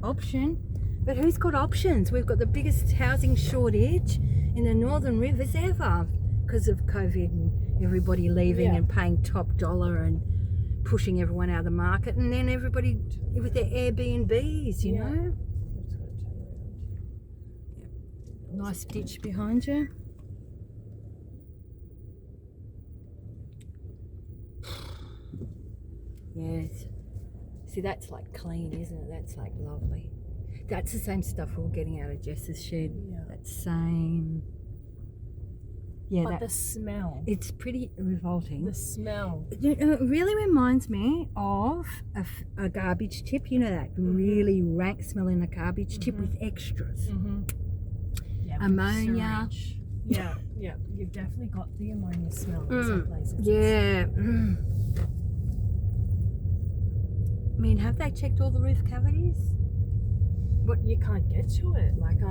[SPEAKER 1] option. But who's got options? We've got the biggest housing shortage in the Northern Rivers ever because of COVID and everybody leaving and paying top dollar and pushing everyone out of the market, and then everybody with their Airbnbs, you know. Nice ditch behind you. Yes. See, that's like clean, isn't it? That's like lovely. That's the same stuff we were getting out of Jess's shed. Yeah. That same. Yeah,
[SPEAKER 2] but the smell.
[SPEAKER 1] It's pretty revolting.
[SPEAKER 2] The smell.
[SPEAKER 1] It really reminds me of a garbage tip. You know that really rank smell in a garbage tip with extras.
[SPEAKER 2] Yeah,
[SPEAKER 1] ammonia.
[SPEAKER 2] Yeah. You've definitely got the ammonia smell in some places.
[SPEAKER 1] Yeah. I mean, have they checked all the roof cavities?
[SPEAKER 2] But you can't get to it. Like,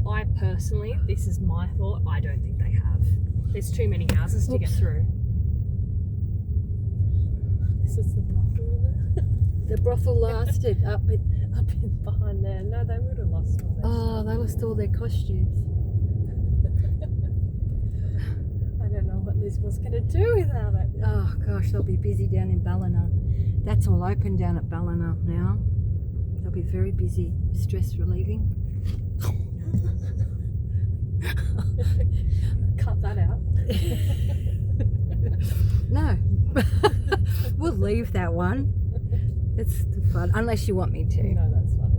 [SPEAKER 2] I personally, this is my thought, I don't think they have. There's too many houses to get through. This is the brothel in there.
[SPEAKER 1] The brothel lasted up
[SPEAKER 2] in behind there. No, they would have lost all their stuff.
[SPEAKER 1] They lost all their costumes.
[SPEAKER 2] I don't know what Lismore's going to do without it.
[SPEAKER 1] Oh gosh, they'll be busy down in Ballina. That's all open down at Ballina now. They'll be very busy, stress relieving.
[SPEAKER 2] Cut that out.
[SPEAKER 1] No. We'll leave that one. It's fun, unless you want me to.
[SPEAKER 2] No, that's funny.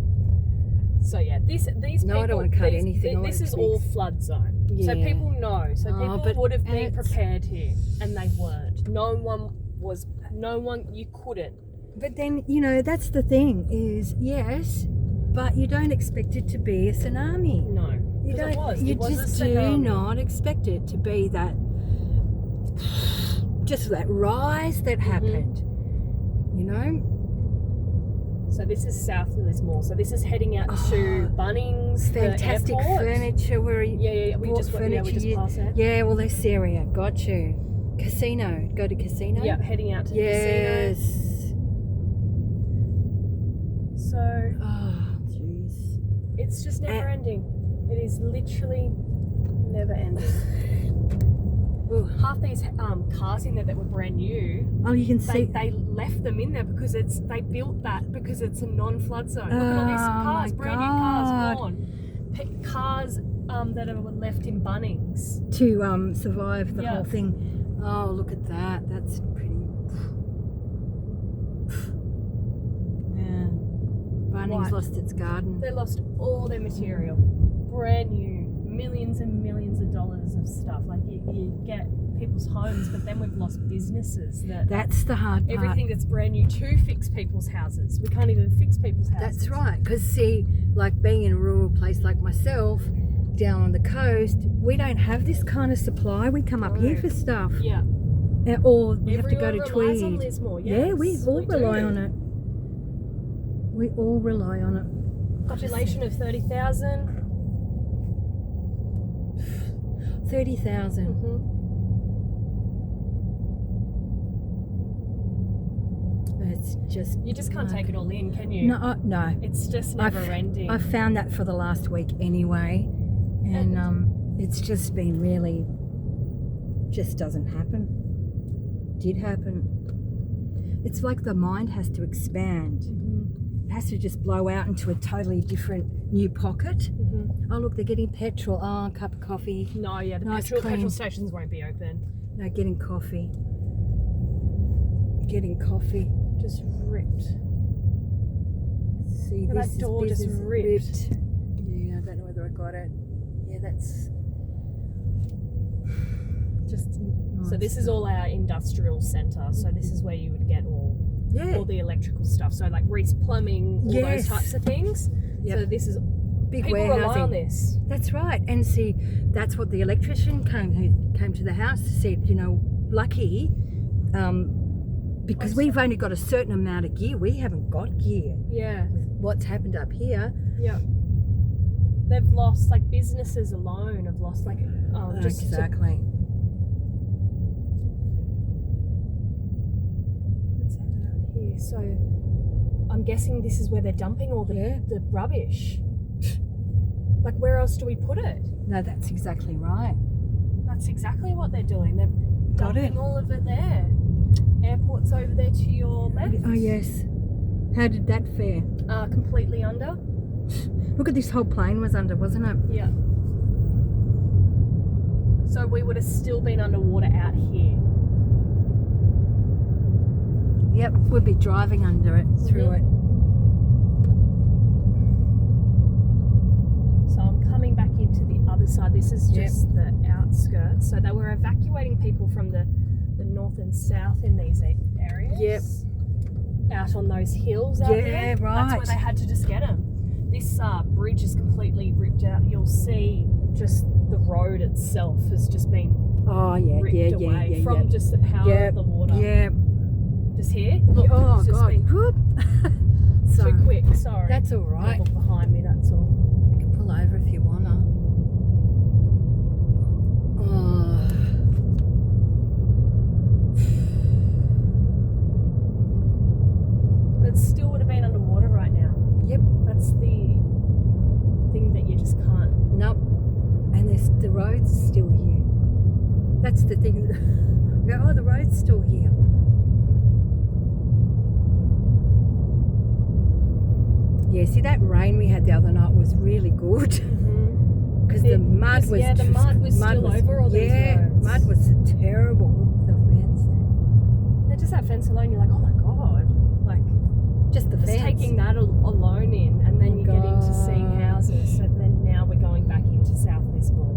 [SPEAKER 2] So yeah, these people,
[SPEAKER 1] I don't want to cut anything.
[SPEAKER 2] This is all flood zone. Yeah. So people know. So people would have been prepared here, and they weren't. No one. You couldn't.
[SPEAKER 1] But then, you know, that's the thing is, yes, but you don't expect it to be a tsunami.
[SPEAKER 2] No,
[SPEAKER 1] you don't. You just do not expect it to be that. Just that rise that happened. You know.
[SPEAKER 2] So this is South Lismore. So this is heading out to Bunnings,
[SPEAKER 1] fantastic
[SPEAKER 2] the airport.
[SPEAKER 1] Furniture.
[SPEAKER 2] We just passed it.
[SPEAKER 1] Yeah, well, this area. Got you. Casino. Go to casino.
[SPEAKER 2] Yeah, heading out to the casino.
[SPEAKER 1] Yes.
[SPEAKER 2] So.
[SPEAKER 1] Oh, jeez.
[SPEAKER 2] It's just never ending. It is literally never ending. Half these cars in there that were brand new.
[SPEAKER 1] Oh, you can see.
[SPEAKER 2] They left them in there because they built that because it's a non-flood zone. Look at all these cars, brand new cars gone. Cars that were left in Bunnings
[SPEAKER 1] to survive the whole thing. Oh, look at that. That's pretty. Yeah. Bunnings lost its garden.
[SPEAKER 2] They lost all their material. Brand new. Millions and millions of dollars of stuff. Like you get people's homes, but then we've lost businesses.
[SPEAKER 1] That's the hard part.
[SPEAKER 2] Everything that's brand new to fix people's houses. We can't even fix people's houses.
[SPEAKER 1] That's right. Because see, like being in a rural place like myself, down on the coast, we don't have this kind of supply. We come up here for stuff.
[SPEAKER 2] Yeah.
[SPEAKER 1] Or we have to go to Tweed.
[SPEAKER 2] On Lismore, yes.
[SPEAKER 1] Yeah, we all rely on it. We all rely on it.
[SPEAKER 2] Population of 30,000.
[SPEAKER 1] 30,000.
[SPEAKER 3] It's just
[SPEAKER 2] You just can't take it all in, can you?
[SPEAKER 3] No.
[SPEAKER 2] It's just never ending.
[SPEAKER 3] I've found that for the last week anyway, and it's just been really, just doesn't happen. Did happen. It's like the mind has to expand. It has to just blow out into a totally different new pocket. Oh look, they're getting petrol. Oh, a cup of coffee.
[SPEAKER 2] No, yeah, the
[SPEAKER 3] Nice,
[SPEAKER 2] petrol
[SPEAKER 3] clean.
[SPEAKER 2] stations won't be open.
[SPEAKER 3] No, getting coffee. Getting coffee.
[SPEAKER 2] Just ripped.
[SPEAKER 3] See,
[SPEAKER 2] Look at
[SPEAKER 3] this
[SPEAKER 2] that door
[SPEAKER 3] is
[SPEAKER 2] just ripped.
[SPEAKER 3] Yeah, I don't know whether I got it. Yeah, that's just nice.
[SPEAKER 2] So this is all our industrial centre. So this is where you would get all the electrical stuff. So like Reese Plumbing, all those types of things.
[SPEAKER 3] Yep.
[SPEAKER 2] So this is
[SPEAKER 3] Big
[SPEAKER 2] people
[SPEAKER 3] warehousing.
[SPEAKER 2] rely on this.
[SPEAKER 3] That's right. And see, that's what the electrician came to the house to see. You know, lucky, because we've only got a certain amount of gear. We haven't got gear.
[SPEAKER 2] Yeah.
[SPEAKER 3] With what's happened up here.
[SPEAKER 2] Yeah. They've lost, like businesses alone have lost like just
[SPEAKER 3] exactly.
[SPEAKER 2] Let's head out here. So I'm guessing this is where they're dumping all the rubbish. Like where else do we put it?
[SPEAKER 3] No, that's exactly right.
[SPEAKER 2] That's exactly what they're doing. They're
[SPEAKER 3] Got
[SPEAKER 2] dumping
[SPEAKER 3] it.
[SPEAKER 2] all of it there. Airport's over there to your left.
[SPEAKER 3] Oh yes. How did that fare?
[SPEAKER 2] Completely under.
[SPEAKER 3] Look at this whole plane was under, wasn't it?
[SPEAKER 2] Yeah. So we would have still been underwater out here.
[SPEAKER 3] Yep, we'd be driving under it, through it.
[SPEAKER 2] So I'm coming back into the other side. This is just the outskirts. So they were evacuating people from the north and south in these areas.
[SPEAKER 3] Yep.
[SPEAKER 2] Out on those hills out there.
[SPEAKER 3] Yeah, right.
[SPEAKER 2] That's where they had to just get them. This bridge is completely ripped out. You'll see just the road itself has just been ripped away from just the power of the water.
[SPEAKER 3] Yeah.
[SPEAKER 2] Just here. Look,
[SPEAKER 3] Oh
[SPEAKER 2] it's just
[SPEAKER 3] God.
[SPEAKER 2] been
[SPEAKER 3] Whoop.
[SPEAKER 2] too quick. Sorry.
[SPEAKER 3] That's all right.
[SPEAKER 2] Look behind me. That's all.
[SPEAKER 3] You can pull over if you wanna. Oh.
[SPEAKER 2] But still would have been underwater right now.
[SPEAKER 3] Yep.
[SPEAKER 2] That's the thing that you just can't.
[SPEAKER 3] Nope. And the road's still here. That's the thing. Oh, the road's still here. Yeah, see that rain we had the other night was really good because the mud was
[SPEAKER 2] the mud was still over all these roads.
[SPEAKER 3] Mud was terrible. The fence there.
[SPEAKER 2] Yeah, just that fence alone, you're like, oh my god, like
[SPEAKER 3] just the
[SPEAKER 2] just
[SPEAKER 3] fence.
[SPEAKER 2] taking that alone in, and then you get into seeing
[SPEAKER 3] gosh.
[SPEAKER 2] houses. So then now we're going back into South Lismore.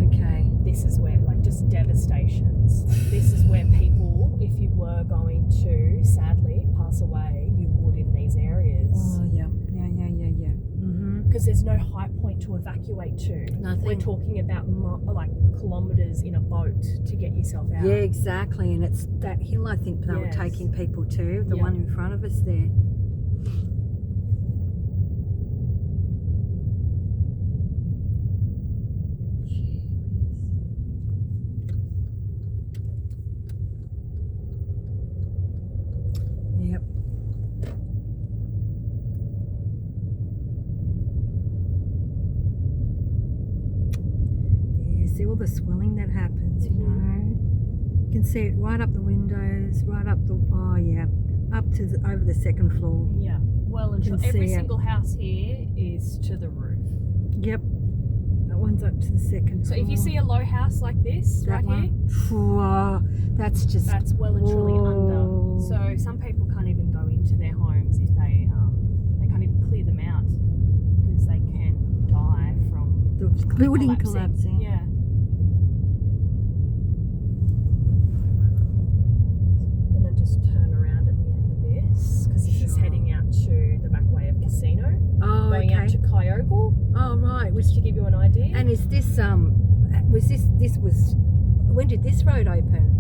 [SPEAKER 3] Okay.
[SPEAKER 2] This is where like just devastations. This is where people, if you were going to sadly pass away, you would in these areas.
[SPEAKER 3] Oh yeah.
[SPEAKER 2] Because there's no high point to evacuate to.
[SPEAKER 3] Nothing.
[SPEAKER 2] We're talking about like kilometres in a boat to get yourself out.
[SPEAKER 3] Yeah, exactly. And it's that hill I think they were taking people to, the one in front of us there. Yep. See all the swelling that happens, you know. You can see it right up the windows, right up the up to over the second floor.
[SPEAKER 2] Yeah, well and truly. Every single house here is to the roof.
[SPEAKER 3] Yep, that one's up to the second
[SPEAKER 2] So
[SPEAKER 3] floor.
[SPEAKER 2] if you see a low house like this
[SPEAKER 3] that
[SPEAKER 2] right
[SPEAKER 3] here, that's
[SPEAKER 2] well and truly under. So some people can't even go into their homes if they can't even clear them out because they can die from
[SPEAKER 3] the building collapsing.
[SPEAKER 2] Yeah. Just turn around at the end of this because this is heading out to the back way of Casino.
[SPEAKER 3] Oh,
[SPEAKER 2] going out to Kyogle.
[SPEAKER 3] Oh, right.
[SPEAKER 2] Just to give you an idea.
[SPEAKER 3] And is this when did this road open?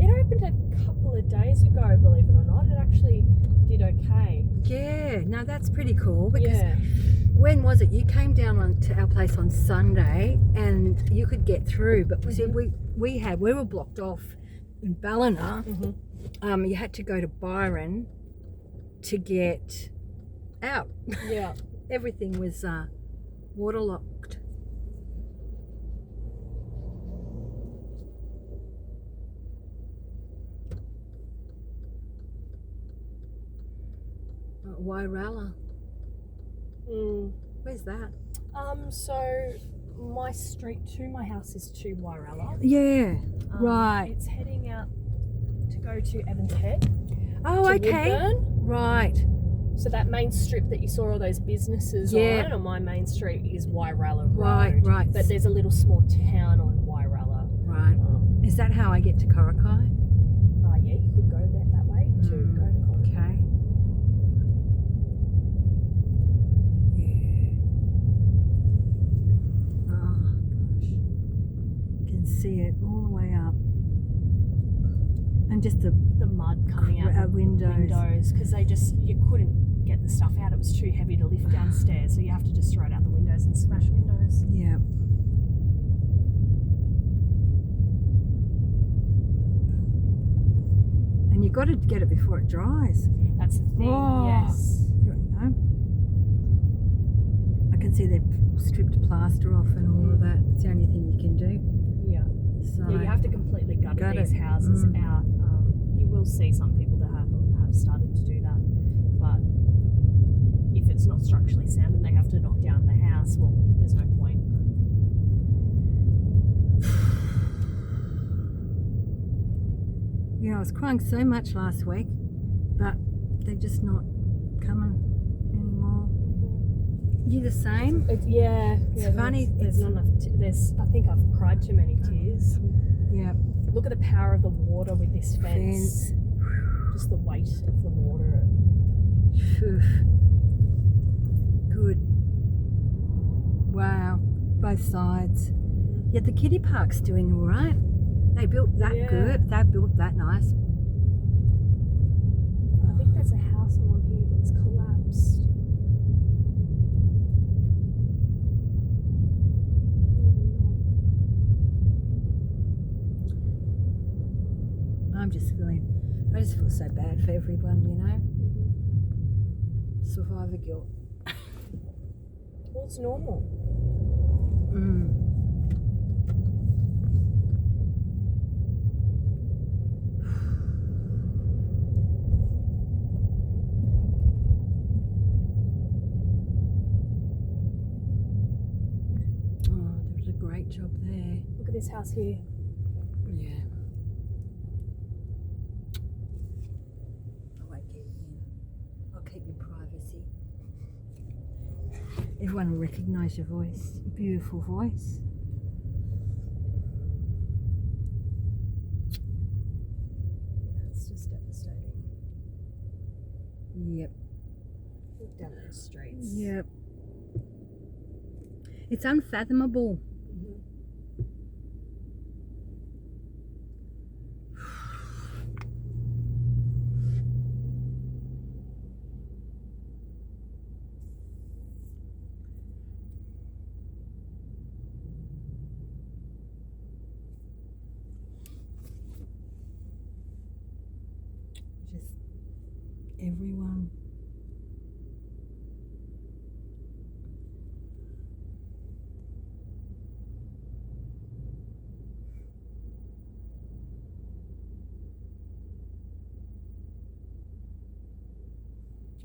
[SPEAKER 2] It opened a couple of days ago, believe it or not. It actually did okay.
[SPEAKER 3] Yeah, no, that's pretty cool because when was it? You came down to our place on Sunday and you could get through, but we were blocked off. in Ballina,
[SPEAKER 2] Mm-hmm.
[SPEAKER 3] you had to go to Byron to get out.
[SPEAKER 2] Yeah.
[SPEAKER 3] Everything was waterlocked. Wairala. Where's that?
[SPEAKER 2] So my street to my house is to Wairala.
[SPEAKER 3] Yeah, right.
[SPEAKER 2] It's heading out to go to Evans Head.
[SPEAKER 3] Oh,
[SPEAKER 2] to
[SPEAKER 3] okay.
[SPEAKER 2] Woodburn.
[SPEAKER 3] Right.
[SPEAKER 2] So that main strip that you saw all those businesses on my main street is Wairala Road.
[SPEAKER 3] Right.
[SPEAKER 2] But there's a little small town on Wairala.
[SPEAKER 3] Right. Is that how I get to Korakai?
[SPEAKER 2] Yeah, you could go that way to go to Korakai.
[SPEAKER 3] Okay. Yeah. Oh, gosh. Can see it all the way up. And just the
[SPEAKER 2] mud coming out the windows because you couldn't get the stuff out. It was too heavy to lift downstairs, so you have to just throw it out the windows and smash windows.
[SPEAKER 3] Yeah. And you've got to get it before it dries.
[SPEAKER 2] That's the thing.
[SPEAKER 3] Oh.
[SPEAKER 2] Yes.
[SPEAKER 3] I can see they've stripped plaster off and all of that. It's the only thing you can do.
[SPEAKER 2] Yeah.
[SPEAKER 3] So
[SPEAKER 2] Yeah, you have to completely gutter these houses out. You will see some people that have started to do that, but if it's not structurally sound and they have to knock down the house, well, there's no point.
[SPEAKER 3] I was crying so much last week, but they're just not coming anymore. You the same?
[SPEAKER 2] It's
[SPEAKER 3] funny.
[SPEAKER 2] There's not enough. I think I've cried too many tears.
[SPEAKER 3] Yeah.
[SPEAKER 2] Look at the power of the water with this fence. Just the weight of the water.
[SPEAKER 3] Good. Wow. Both sides. Yet the kiddie park's doing all right. They built that good. They built that nice.
[SPEAKER 2] I think there's a house along here that's collapsed.
[SPEAKER 3] I just feel so bad for everyone, Survivor guilt.
[SPEAKER 2] Well, it's normal.
[SPEAKER 3] Oh, there was a great job there.
[SPEAKER 2] Look at this house here.
[SPEAKER 3] Yeah. I won't get in. I'll keep your privacy. Everyone will recognise your voice. Beautiful voice.
[SPEAKER 2] That's just devastating.
[SPEAKER 3] Yep.
[SPEAKER 2] Look down those streets.
[SPEAKER 3] Yep. It's unfathomable. Just everyone.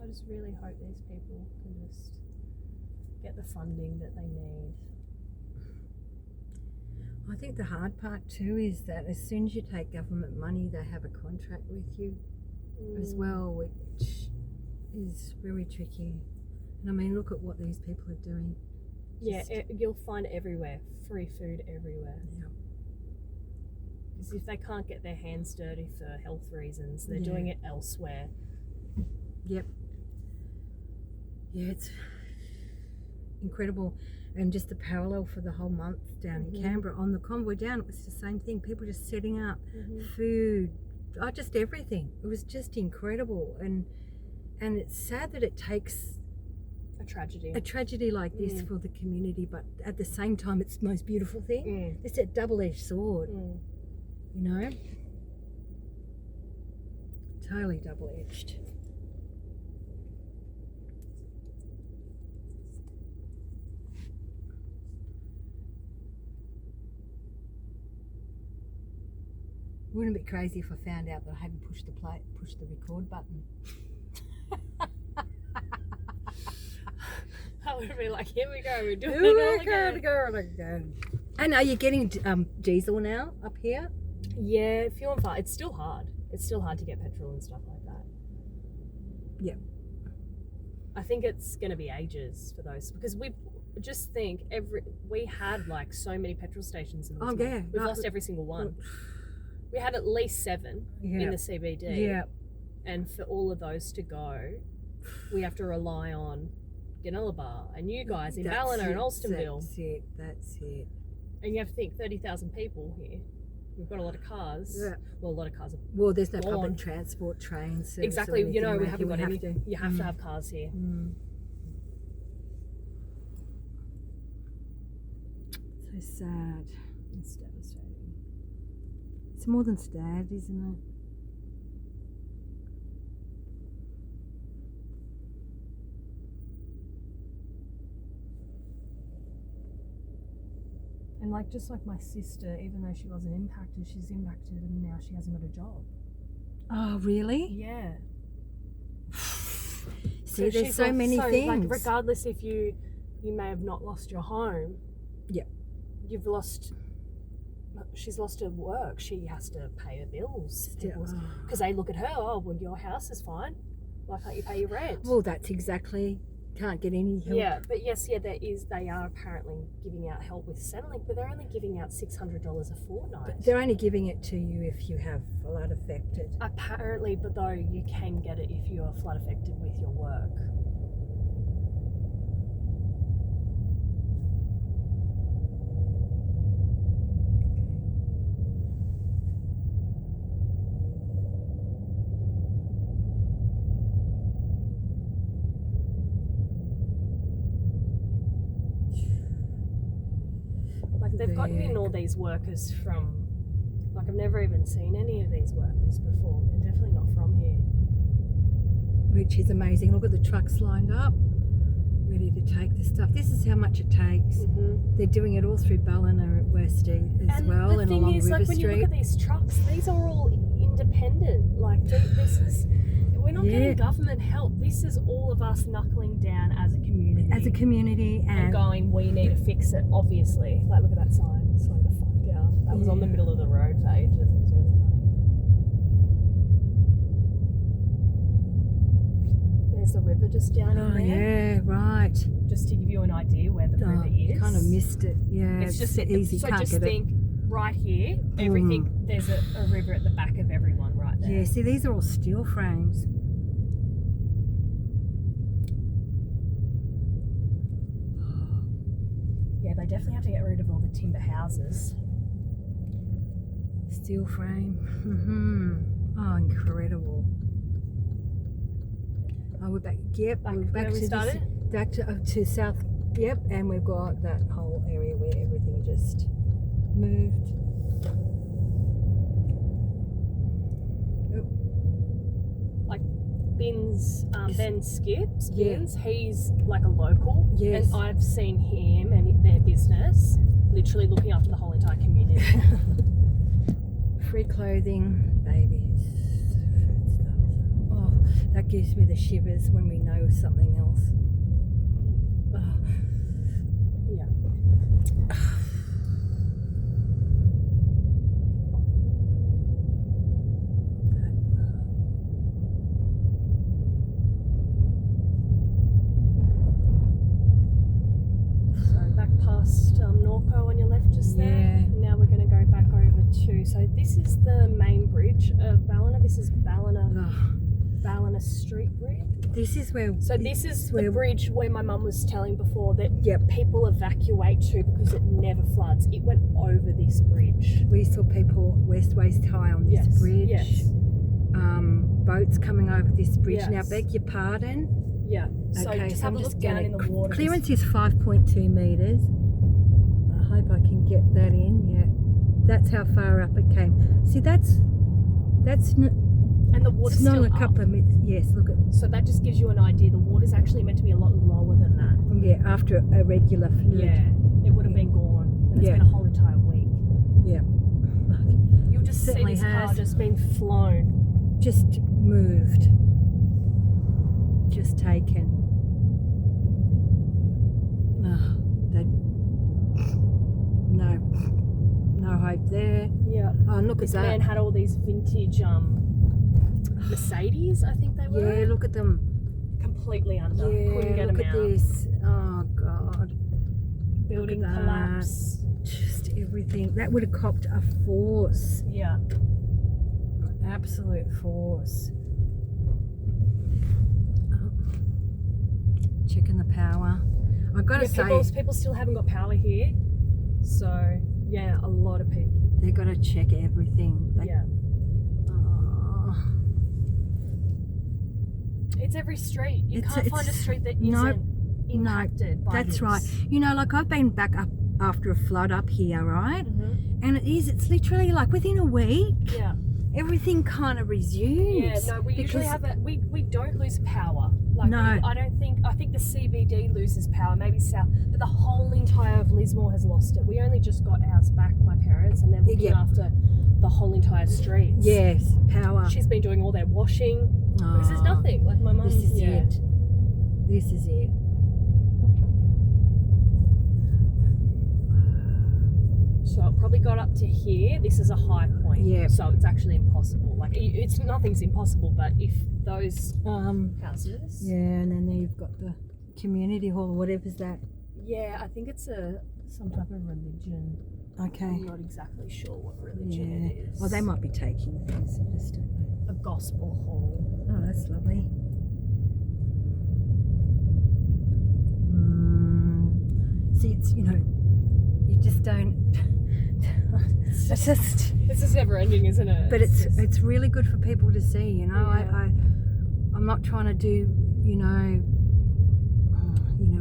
[SPEAKER 2] I just really hope these people can just get the funding that they need.
[SPEAKER 3] I think the hard part too is that as soon as you take government money, they have a contract with you as well, which is very tricky. And I mean, look at what these people are doing.
[SPEAKER 2] Yeah, you'll find everywhere, free food everywhere.
[SPEAKER 3] Yeah.
[SPEAKER 2] Because if they can't get their hands dirty for health reasons, they're doing it elsewhere.
[SPEAKER 3] Yep. Yeah, it's incredible. And just the parallel for the whole month down in Canberra, on the convoy down, it was the same thing. People just setting up food, just everything. It was just incredible. And it's sad that it takes
[SPEAKER 2] a
[SPEAKER 3] tragedy like this for the community, but at the same time, it's the most beautiful thing. It's a double-edged sword, you know? Totally double-edged. Wouldn't it be crazy if I found out that I hadn't pushed the record button?
[SPEAKER 2] I would be like, here we go, we're doing it all again.
[SPEAKER 3] And are you getting diesel now up here?
[SPEAKER 2] Yeah, fuel and fire. It's still hard. It's still hard to get petrol and stuff like that.
[SPEAKER 3] Yeah.
[SPEAKER 2] I think it's going to be ages for those, because we just think we had like so many petrol stations in Lismore.
[SPEAKER 3] Oh yeah.
[SPEAKER 2] We've lost every single one. We had at least 7 in the CBD.
[SPEAKER 3] Yeah.
[SPEAKER 2] And for all of those to go, we have to rely on Bar and you guys in Ballina and Alstonville.
[SPEAKER 3] That's it.
[SPEAKER 2] And you have to think 30,000 people here. We've got a lot of cars.
[SPEAKER 3] Yeah.
[SPEAKER 2] Well, a lot of cars are
[SPEAKER 3] Well, there's no
[SPEAKER 2] gone.
[SPEAKER 3] Public transport, trains.
[SPEAKER 2] Exactly. You know, we haven't got any.
[SPEAKER 3] to.
[SPEAKER 2] You have to have cars here.
[SPEAKER 3] So sad.
[SPEAKER 2] It's devastating.
[SPEAKER 3] It's more than sad, isn't it?
[SPEAKER 2] And like, just like my sister, even though she wasn't impacted, she's impacted and now she hasn't got a job.
[SPEAKER 3] Oh, really?
[SPEAKER 2] Yeah.
[SPEAKER 3] See, there's so many things.
[SPEAKER 2] Like, regardless if you may have not lost your home.
[SPEAKER 3] Yeah.
[SPEAKER 2] She's lost her work. She has to pay her bills.
[SPEAKER 3] Yeah.
[SPEAKER 2] Because they look at her, oh, well, your house is fine. Why can't you pay your rent?
[SPEAKER 3] Well, that's exactly, can't get any help.
[SPEAKER 2] Yeah, but yes, they are apparently giving out help with Centrelink, but they're only giving out $600 a fortnight.
[SPEAKER 3] But they're only giving it to you if you have flood affected.
[SPEAKER 2] Apparently, but though you can get it if you are flood affected with your work. They've gotten in all these workers from, like, I've never even seen any of these workers before. They're definitely not from here.
[SPEAKER 3] Which is amazing. Look at the trucks lined up, ready to take the stuff. This is how much it takes. Mm-hmm. They're doing it all through Ballina at Westy as well, and along River Street. And the thing is, like, when you look at these trucks, these are all independent. Like, this is, we're not getting government help. This is all of us knuckling down as a community. As a community, and
[SPEAKER 2] going, we need to fix it, obviously. Like, look at that sign. Slow the fuck down. That was on the middle of the road for ages. It was really funny. There's the river just down in there.
[SPEAKER 3] Yeah, right.
[SPEAKER 2] Just to give you an idea where the river is.
[SPEAKER 3] You kind of missed it. Yeah,
[SPEAKER 2] it's just
[SPEAKER 3] easy.
[SPEAKER 2] So
[SPEAKER 3] can't
[SPEAKER 2] just
[SPEAKER 3] get
[SPEAKER 2] think, right here, everything, there's a river at the back of everyone right there.
[SPEAKER 3] Yeah, see, these are all steel frames.
[SPEAKER 2] Yeah, they definitely have to get rid of all the timber houses.
[SPEAKER 3] Steel frame. Oh, incredible. Oh, we're back. Yep,
[SPEAKER 2] Back
[SPEAKER 3] we're back
[SPEAKER 2] where we started?
[SPEAKER 3] Back to south. Yep, and we've got that whole area where everything just moved.
[SPEAKER 2] Like Ben Skips, he's like a local.
[SPEAKER 3] Yes.
[SPEAKER 2] And I've seen him and their business literally looking after the whole entire community.
[SPEAKER 3] Free clothing, babies, food stuff. Oh, that gives me the shivers when we know something else. Oh.
[SPEAKER 2] Yeah. Norco on your left just there. And now we're going to go back over to, so this is the main bridge of Ballina. This is Ballina Street Bridge.
[SPEAKER 3] This is where.
[SPEAKER 2] So this is the bridge where my mum was telling before that people evacuate to because it never floods. It went over this bridge.
[SPEAKER 3] We saw people waist high on this bridge.
[SPEAKER 2] Yes.
[SPEAKER 3] Boats coming over this bridge.
[SPEAKER 2] Yes.
[SPEAKER 3] Now, beg your pardon.
[SPEAKER 2] Yeah. So
[SPEAKER 3] okay,
[SPEAKER 2] just
[SPEAKER 3] so
[SPEAKER 2] have a look down in the water.
[SPEAKER 3] Clearance is 5.2 metres. I hope I can get that in. Yeah, that's how far up it came. See, that's
[SPEAKER 2] And the water's
[SPEAKER 3] It's not
[SPEAKER 2] still
[SPEAKER 3] a couple
[SPEAKER 2] up.
[SPEAKER 3] of minutes. Yes, look at.
[SPEAKER 2] So that just gives you an idea. The water's actually meant to be a lot lower than that.
[SPEAKER 3] Yeah, after a regular fluid.
[SPEAKER 2] Yeah, it would have been gone. And it's
[SPEAKER 3] Yeah.
[SPEAKER 2] been a whole entire week.
[SPEAKER 3] Yeah.
[SPEAKER 2] You'll just see
[SPEAKER 3] Certainly
[SPEAKER 2] this car
[SPEAKER 3] has.
[SPEAKER 2] just being flown.
[SPEAKER 3] Just moved. Just taken. Oh, no hope there.
[SPEAKER 2] Yeah.
[SPEAKER 3] Oh, look
[SPEAKER 2] This
[SPEAKER 3] at that.
[SPEAKER 2] man had all these vintage Mercedes, I think they were.
[SPEAKER 3] Yeah, look at them.
[SPEAKER 2] Completely under.
[SPEAKER 3] Yeah,
[SPEAKER 2] Couldn't get
[SPEAKER 3] look
[SPEAKER 2] them
[SPEAKER 3] at
[SPEAKER 2] out.
[SPEAKER 3] this. Oh God.
[SPEAKER 2] Building
[SPEAKER 3] Look at that.
[SPEAKER 2] collapse.
[SPEAKER 3] Just everything. That would have copped a force.
[SPEAKER 2] Yeah.
[SPEAKER 3] Absolute force. Oh. Checking the power. I've got to say,
[SPEAKER 2] People still haven't got power here. So, yeah, a lot of people.
[SPEAKER 3] they've got to check everything.
[SPEAKER 2] Yeah.
[SPEAKER 3] Oh.
[SPEAKER 2] It's every street. You
[SPEAKER 3] It's-
[SPEAKER 2] can't find a
[SPEAKER 3] it's-
[SPEAKER 2] street that
[SPEAKER 3] no,
[SPEAKER 2] isn't impacted by
[SPEAKER 3] That's
[SPEAKER 2] this.
[SPEAKER 3] right. You know, like I've been back up after a flood up here, right?
[SPEAKER 2] Mm-hmm.
[SPEAKER 3] And it's literally like within a week,
[SPEAKER 2] Yeah.
[SPEAKER 3] everything kind of resumes.
[SPEAKER 2] Yeah, no, we usually
[SPEAKER 3] because-
[SPEAKER 2] have we don't lose power. Like,
[SPEAKER 3] No.
[SPEAKER 2] I think the CBD loses power, maybe south, but the whole entire of Lismore has lost it. We only just got ours back, my parents, and they're looking
[SPEAKER 3] Yeah.
[SPEAKER 2] after the whole entire streets.
[SPEAKER 3] Yes, power.
[SPEAKER 2] She's been doing all their washing because there's
[SPEAKER 3] Oh,
[SPEAKER 2] nothing. Like my mum.
[SPEAKER 3] This is
[SPEAKER 2] yeah.
[SPEAKER 3] it. This is it.
[SPEAKER 2] So it probably got up to here. This is a high point.
[SPEAKER 3] Yeah.
[SPEAKER 2] So it's actually impossible. Like it's nothing's impossible, but if those houses.
[SPEAKER 3] Yeah, and then you've got the community hall, whatever's that.
[SPEAKER 2] Yeah, I think it's some type of religion.
[SPEAKER 3] Okay.
[SPEAKER 2] I'm not exactly sure what religion
[SPEAKER 3] Yeah.
[SPEAKER 2] it is.
[SPEAKER 3] Well, they might be taking things. I just don't know.
[SPEAKER 2] a gospel hall.
[SPEAKER 3] Oh, that's lovely. See, it's, you know, you just don't. It's just.
[SPEAKER 2] It's just never ending, isn't it?
[SPEAKER 3] But it's really good for people to see, you know.
[SPEAKER 2] Yeah.
[SPEAKER 3] I'm not trying to do, you know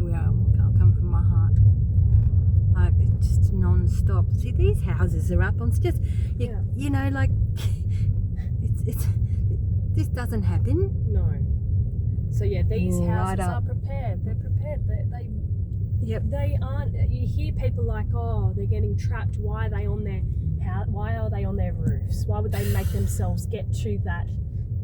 [SPEAKER 3] where I'll come from my heart. Like it's just non-stop. See, these houses are up. I'm just, you know, like it's this doesn't happen.
[SPEAKER 2] No. So yeah, these
[SPEAKER 3] Right
[SPEAKER 2] houses
[SPEAKER 3] up.
[SPEAKER 2] are prepared. They're prepared.
[SPEAKER 3] Yep.
[SPEAKER 2] They aren't. You hear people like, oh, they're getting trapped. Why are they on their Why are they on their roofs? Why would they make themselves get to that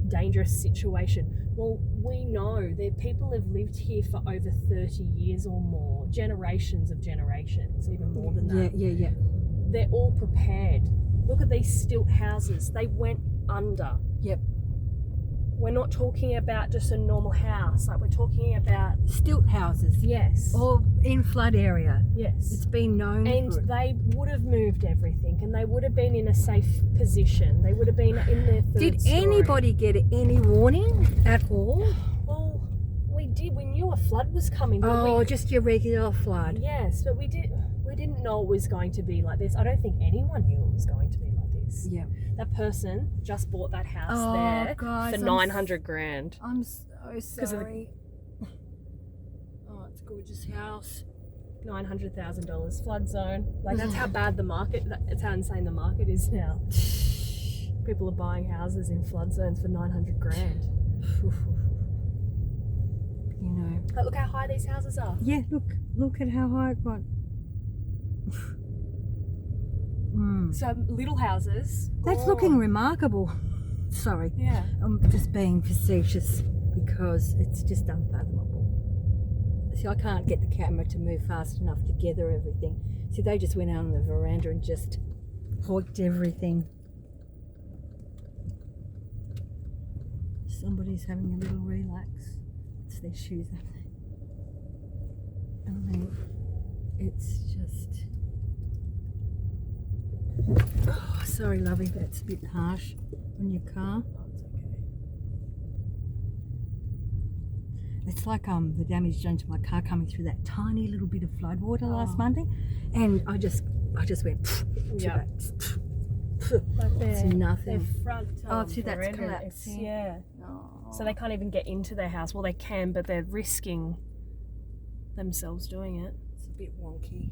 [SPEAKER 2] dangerous situation? Well, we know that people have lived here for over 30 years or more, generations of generations, even more than that.
[SPEAKER 3] Yeah.
[SPEAKER 2] They're all prepared. Look at these stilt houses. They went under.
[SPEAKER 3] Yep.
[SPEAKER 2] We're not talking about just a normal house. Like we're talking about
[SPEAKER 3] Stilt houses.
[SPEAKER 2] yes,
[SPEAKER 3] Or in flood area.
[SPEAKER 2] yes.
[SPEAKER 3] It's been known
[SPEAKER 2] And
[SPEAKER 3] for it.
[SPEAKER 2] they would have moved everything, and they would have been in a safe position. They would have been in their third
[SPEAKER 3] Did
[SPEAKER 2] story.
[SPEAKER 3] anybody get any warning at all?
[SPEAKER 2] Well, we did. We knew a flood was coming. But
[SPEAKER 3] Oh, just your regular flood.
[SPEAKER 2] yes, but we didn't know it was going to be like this. I don't think anyone knew it was going to be like this.
[SPEAKER 3] Yeah.
[SPEAKER 2] That person just bought that house
[SPEAKER 3] Oh,
[SPEAKER 2] there
[SPEAKER 3] guys,
[SPEAKER 2] for 900 grand.
[SPEAKER 3] I'm so
[SPEAKER 2] of the-
[SPEAKER 3] sorry. Oh, it's a gorgeous house.
[SPEAKER 2] $900,000 flood zone. Like that's how bad the market. That's how insane the market is now. People are buying houses in flood zones for 900 grand.
[SPEAKER 3] You know.
[SPEAKER 2] Like, look how high these houses are.
[SPEAKER 3] Yeah, look at how high it got.
[SPEAKER 2] So little houses.
[SPEAKER 3] That's
[SPEAKER 2] Oh,
[SPEAKER 3] looking remarkable. Sorry.
[SPEAKER 2] Yeah.
[SPEAKER 3] I'm just being facetious because it's just unfathomable. See, I can't get the camera to move fast enough to gather everything. See, they just went out on the veranda and just hoiked everything. Somebody's having a little relax. It's their shoes, aren't they? I mean, it's just... Oh, sorry, lovey, that's a bit harsh on your car.
[SPEAKER 2] Oh, it's okay.
[SPEAKER 3] It's like the damage done to my car coming through that tiny little bit of flood water last Monday, and I just went to
[SPEAKER 2] Yeah.
[SPEAKER 3] that.
[SPEAKER 2] Like
[SPEAKER 3] It's
[SPEAKER 2] their
[SPEAKER 3] nothing.
[SPEAKER 2] front.
[SPEAKER 3] Oh, see, that's
[SPEAKER 2] veranda,
[SPEAKER 3] collapsing.
[SPEAKER 2] yeah.
[SPEAKER 3] Oh.
[SPEAKER 2] So they can't even get into their house. Well, they can, but they're risking themselves doing it.
[SPEAKER 3] It's a bit wonky.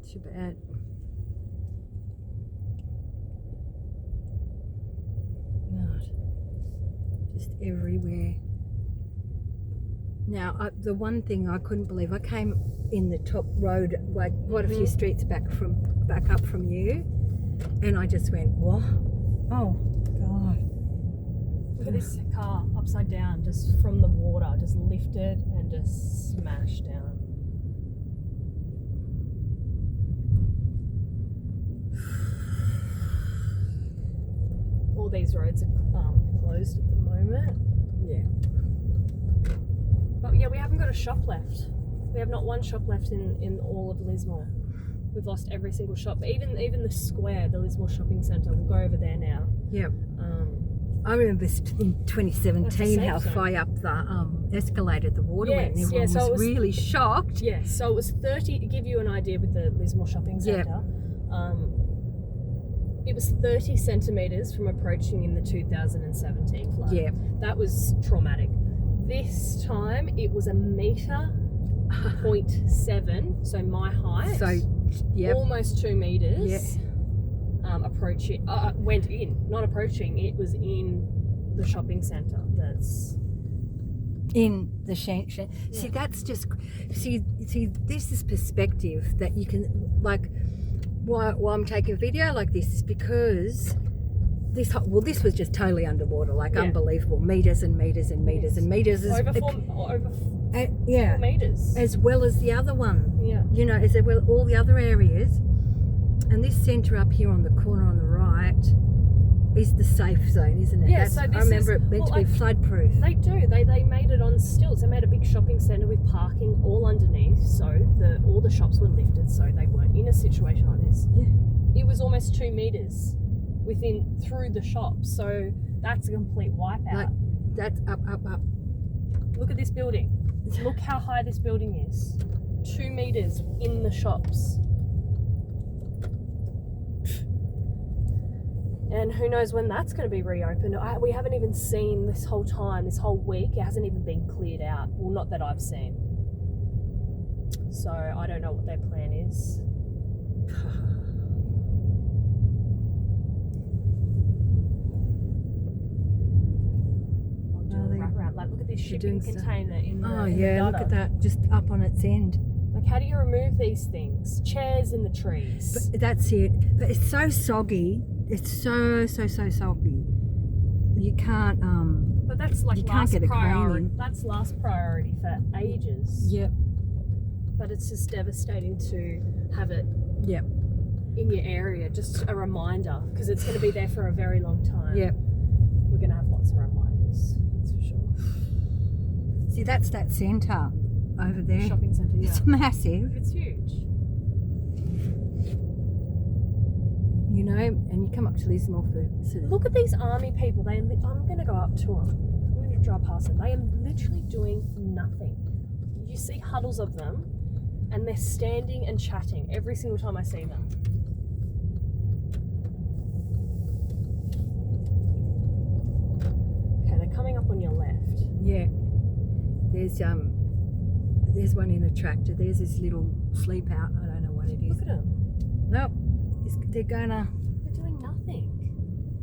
[SPEAKER 3] Too bad. everywhere. Now, the one thing I couldn't believe, I came in the top road, like quite a few streets back up from you, and I just went, what? Oh God!
[SPEAKER 2] Look at this car upside down, just from the water, just lifted and just smashed down. All these roads are closed at the moment.
[SPEAKER 3] Yeah.
[SPEAKER 2] But yeah, we haven't got a shop left. We have not one shop left in all of Lismore. We've lost every single shop. Even the square, the Lismore shopping centre, we'll go over there now.
[SPEAKER 3] Yeah. I remember in 2017 how
[SPEAKER 2] zone.
[SPEAKER 3] high up the escalator the water went, and everyone
[SPEAKER 2] so
[SPEAKER 3] was really shocked.
[SPEAKER 2] Yeah, so it was 30, to give you an idea with the Lismore shopping centre, it was 30 centimetres from approaching in the 2017 flood.
[SPEAKER 3] Yeah.
[SPEAKER 2] That was traumatic. This time it was 1.7 metre, so my height.
[SPEAKER 3] So, yeah.
[SPEAKER 2] Almost 2 metres.
[SPEAKER 3] Yeah.
[SPEAKER 2] Approaching, went in, not approaching, it was in the shopping centre. That's
[SPEAKER 3] In the See, that's just, see, this is perspective that you can, like, why I'm taking a video like this is because this was just totally underwater, like unbelievable, meters and meters and meters and meters.
[SPEAKER 2] Over 4 metres.
[SPEAKER 3] As well as the other one.
[SPEAKER 2] Yeah.
[SPEAKER 3] You know, as well all the other areas. And this centre up here on the corner on the right is the safe zone, isn't it?
[SPEAKER 2] Yeah, so this
[SPEAKER 3] I remember it meant to be flood proof.
[SPEAKER 2] They do. They made it on stilts. They made a big shopping centre with parking all underneath, so all the shops were lifted, so they weren't in a situation like this.
[SPEAKER 3] Yeah.
[SPEAKER 2] It was almost 2 metres through the shop, so that's a complete wipeout.
[SPEAKER 3] Like, that's up.
[SPEAKER 2] Look at this building. Look how high this building is. 2 metres in the shops. And who knows when that's going to be reopened. We haven't even seen this whole time, this whole week. It hasn't even been cleared out. Well, not that I've seen. So I don't know what their plan is. I'll do a wrap around. Like, look at this shipping container in the
[SPEAKER 3] look
[SPEAKER 2] gutter.
[SPEAKER 3] at that, just up on its end.
[SPEAKER 2] Like, how do you remove these things? Chairs in the trees.
[SPEAKER 3] But that's it. But it's so soggy. It's so soggy. You can't
[SPEAKER 2] But that's like
[SPEAKER 3] you can't get a crane in.
[SPEAKER 2] That's last priority for ages.
[SPEAKER 3] Yep.
[SPEAKER 2] But it's just devastating to have it
[SPEAKER 3] Yep.
[SPEAKER 2] in your area. Just a reminder, because it's going to be there for a very long time.
[SPEAKER 3] Yep.
[SPEAKER 2] We're going to have lots of reminders. That's for sure.
[SPEAKER 3] See, that's that centre over there.
[SPEAKER 2] Shopping centre. Yeah.
[SPEAKER 3] It's massive.
[SPEAKER 2] It's huge.
[SPEAKER 3] You know, and you come up to Lismore for sort of.
[SPEAKER 2] Look at these army people. I'm going to go up to them. I'm going to drive past them. They are literally doing nothing. You see huddles of them, and they're standing and chatting every single time I see them. Okay, they're coming up on your left.
[SPEAKER 3] Yeah. There's one in a tractor. There's this little sleep out. I don't know what it is.
[SPEAKER 2] Look at them.
[SPEAKER 3] Nope. They're doing
[SPEAKER 2] nothing.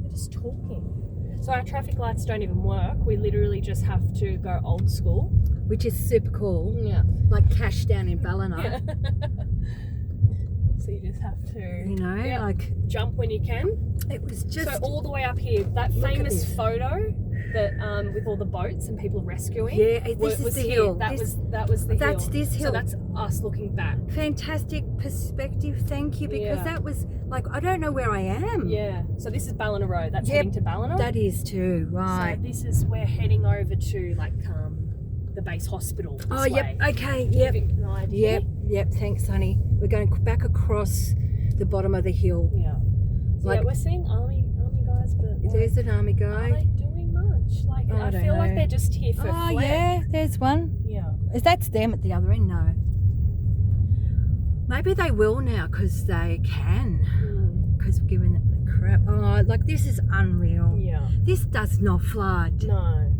[SPEAKER 2] They're just talking. So our traffic lights don't even work. We literally just have to go old school.
[SPEAKER 3] which is super cool.
[SPEAKER 2] Yeah.
[SPEAKER 3] Like cash down in Ballina.
[SPEAKER 2] Yeah. So you just have to,
[SPEAKER 3] You know, like
[SPEAKER 2] jump when you can.
[SPEAKER 3] it was just
[SPEAKER 2] So all the way up here, that
[SPEAKER 3] Look at
[SPEAKER 2] famous
[SPEAKER 3] this.
[SPEAKER 2] photo that with all the boats and people rescuing.
[SPEAKER 3] Yeah, this
[SPEAKER 2] was
[SPEAKER 3] is the
[SPEAKER 2] here.
[SPEAKER 3] hill.
[SPEAKER 2] That
[SPEAKER 3] This-
[SPEAKER 2] was the hill.
[SPEAKER 3] that's this hill.
[SPEAKER 2] So that's us looking back.
[SPEAKER 3] fantastic perspective. Thank you, because
[SPEAKER 2] Yeah.
[SPEAKER 3] that was like I don't know where I am.
[SPEAKER 2] Yeah. So this is Ballina Road. That's
[SPEAKER 3] Yep,
[SPEAKER 2] heading to Ballina.
[SPEAKER 3] That is too right.
[SPEAKER 2] So this is we're heading over to like the base hospital. This
[SPEAKER 3] Oh, yep.
[SPEAKER 2] way.
[SPEAKER 3] Okay. Yep.
[SPEAKER 2] Give you an idea.
[SPEAKER 3] Yep. Yep. Thanks, honey. We're going back across the bottom of the hill.
[SPEAKER 2] Yeah. So
[SPEAKER 3] Like-
[SPEAKER 2] yeah, we're seeing army guys, but like,
[SPEAKER 3] There's an army
[SPEAKER 2] are
[SPEAKER 3] guy.
[SPEAKER 2] they doing much? Like
[SPEAKER 3] I
[SPEAKER 2] I
[SPEAKER 3] don't
[SPEAKER 2] feel like
[SPEAKER 3] know.
[SPEAKER 2] they're just here for
[SPEAKER 3] Oh
[SPEAKER 2] flair.
[SPEAKER 3] yeah, there's one.
[SPEAKER 2] Yeah.
[SPEAKER 3] Is that's them at the other end? No. Maybe they will now because they can. Because we're giving them the crap. Oh, like this is unreal.
[SPEAKER 2] Yeah.
[SPEAKER 3] This does not flood.
[SPEAKER 2] No.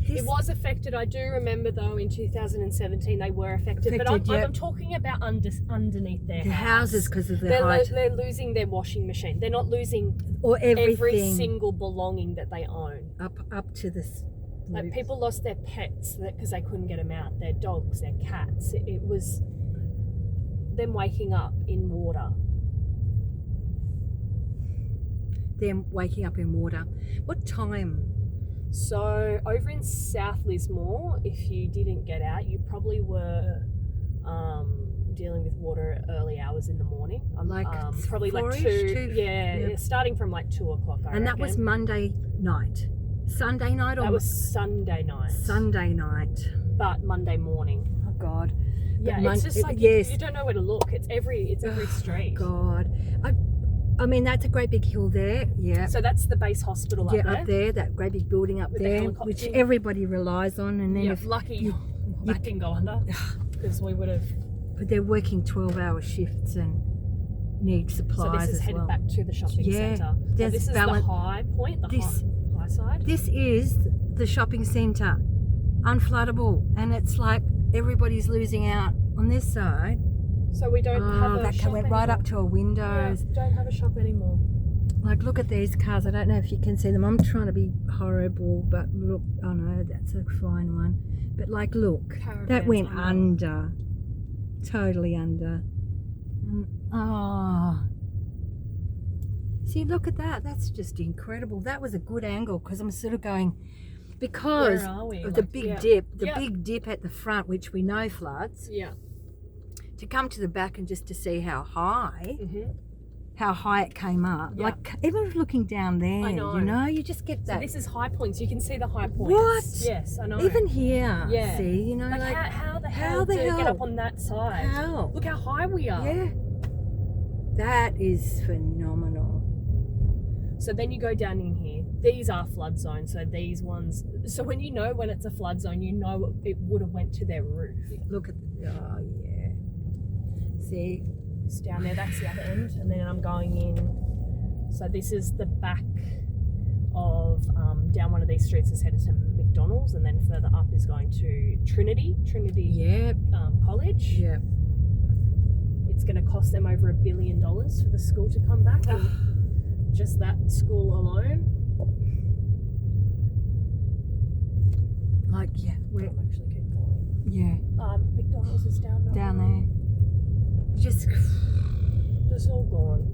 [SPEAKER 2] It was affected. I do remember though in 2017 they were affected. But I'm talking about underneath their
[SPEAKER 3] houses because of the
[SPEAKER 2] they're
[SPEAKER 3] height.
[SPEAKER 2] They're losing their washing machine. They're not losing
[SPEAKER 3] or every
[SPEAKER 2] single belonging that they own.
[SPEAKER 3] Up to this.
[SPEAKER 2] Like people lost their pets because they couldn't get them out. Their dogs, their cats. It was them waking up in water.
[SPEAKER 3] Them waking up in water. What time?
[SPEAKER 2] So over in South Lismore, if you didn't get out, you probably were dealing with water early hours in the morning.
[SPEAKER 3] Like
[SPEAKER 2] probably like
[SPEAKER 3] 4-ish,
[SPEAKER 2] 2. Yeah, starting from like 2 o'clock.
[SPEAKER 3] And that was Monday night, Sunday night, or
[SPEAKER 2] that was Sunday night.
[SPEAKER 3] Sunday night,
[SPEAKER 2] but Monday morning.
[SPEAKER 3] Oh God.
[SPEAKER 2] Yeah, it's just like you don't know where to look. It's every street.
[SPEAKER 3] God. I mean, that's a great big hill there. Yeah.
[SPEAKER 2] So that's the base hospital up there.
[SPEAKER 3] Yeah, up there, that great big building up there, which everybody relies on. And then
[SPEAKER 2] lucky that didn't go under because we would have.
[SPEAKER 3] But they're working 12-hour shifts and need supplies as well.
[SPEAKER 2] So this is headed back to the shopping centre. So this is the high point, high side.
[SPEAKER 3] This is the shopping centre, unfloodable, and it's like everybody's losing out on this side.
[SPEAKER 2] So we don't have a shop
[SPEAKER 3] went right up to our windows.
[SPEAKER 2] Yeah, don't have a shop anymore.
[SPEAKER 3] Like, look at these cars. I don't know if you can see them. I'm trying to be horrible, but look. Oh no, that's a fine one. But like, look, that went under. Totally under. See, look at that. That's just incredible. That was a good angle because I'm sort of going, because of the big dip, big dip at the front, which we know floods.
[SPEAKER 2] Yeah.
[SPEAKER 3] To come to the back and just to see how high it came up. Yeah. Like, even looking down there, you just get that.
[SPEAKER 2] So this is high points. You can see the high points.
[SPEAKER 3] What?
[SPEAKER 2] Yes, I know.
[SPEAKER 3] Even here.
[SPEAKER 2] Yeah.
[SPEAKER 3] See,
[SPEAKER 2] like how the hell did it get up on that side?
[SPEAKER 3] How?
[SPEAKER 2] Look how high we are.
[SPEAKER 3] Yeah. That is phenomenal.
[SPEAKER 2] So then you go down in here. These are flood zones. So these ones. So when it's a flood zone, you know it would have went to their roof.
[SPEAKER 3] Look at oh yeah. See,
[SPEAKER 2] it's down there, that's the other end, and then I'm going in. So this is the back of down one of these streets is headed to McDonald's, and then further up is going to Trinity College.
[SPEAKER 3] Yeah.
[SPEAKER 2] It's going to cost them over $1 billion for the school to come back. Just that school alone.
[SPEAKER 3] Like, we're
[SPEAKER 2] actually keep going.
[SPEAKER 3] Yeah.
[SPEAKER 2] McDonald's is down there.
[SPEAKER 3] Down there. Just
[SPEAKER 2] all gone.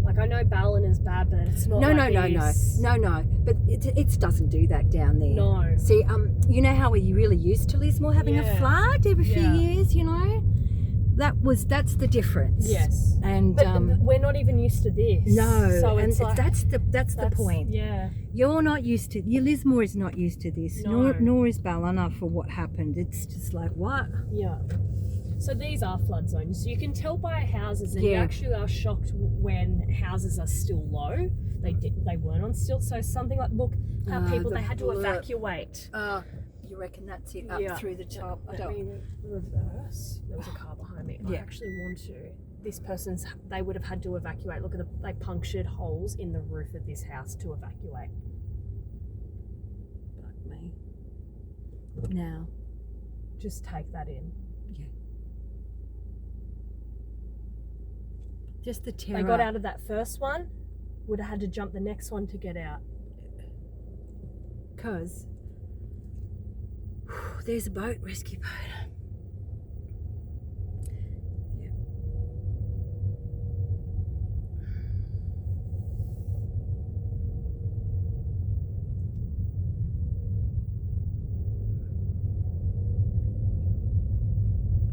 [SPEAKER 2] Like, I know Ballin is bad, but it's not.
[SPEAKER 3] No. But it doesn't do that down there.
[SPEAKER 2] No.
[SPEAKER 3] See, you know how we really used to Lismore having a flood every few years. You know, that's the difference.
[SPEAKER 2] Yes.
[SPEAKER 3] And
[SPEAKER 2] but we're not even used to this.
[SPEAKER 3] No.
[SPEAKER 2] So
[SPEAKER 3] and that's the point.
[SPEAKER 2] Yeah.
[SPEAKER 3] You're not used to. Lismore is not used to this.
[SPEAKER 2] No.
[SPEAKER 3] Nor is Ballina for what happened. It's just like what.
[SPEAKER 2] Yeah. So these are flood zones. So you can tell by houses, and you actually are shocked when houses are still low. They weren't on stilts. So something like, look how people they had to evacuate.
[SPEAKER 3] You reckon that's it up through the top?
[SPEAKER 2] Let me reverse. There was a car behind me. I actually want to. This person's. They would have had to evacuate. Look at they punctured holes in the roof of this house to evacuate.
[SPEAKER 3] Fuck me. Now,
[SPEAKER 2] just take that in.
[SPEAKER 3] Yeah. Just the terror.
[SPEAKER 2] They got out of that first one, would have had to jump the next one to get out.
[SPEAKER 3] Because there's a boat, rescue boat. Yeah.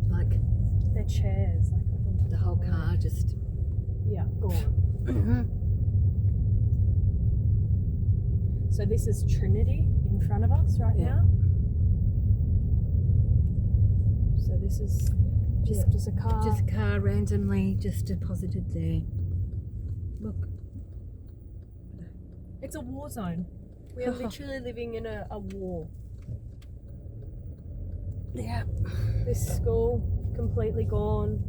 [SPEAKER 3] Like
[SPEAKER 2] their chairs, like
[SPEAKER 3] the whole car just
[SPEAKER 2] gone. So this is Trinity in front of us right now. So this is just a car.
[SPEAKER 3] Just a car randomly just deposited there. Look.
[SPEAKER 2] It's a war zone. We are literally living in a war.
[SPEAKER 3] Yeah.
[SPEAKER 2] This school completely gone.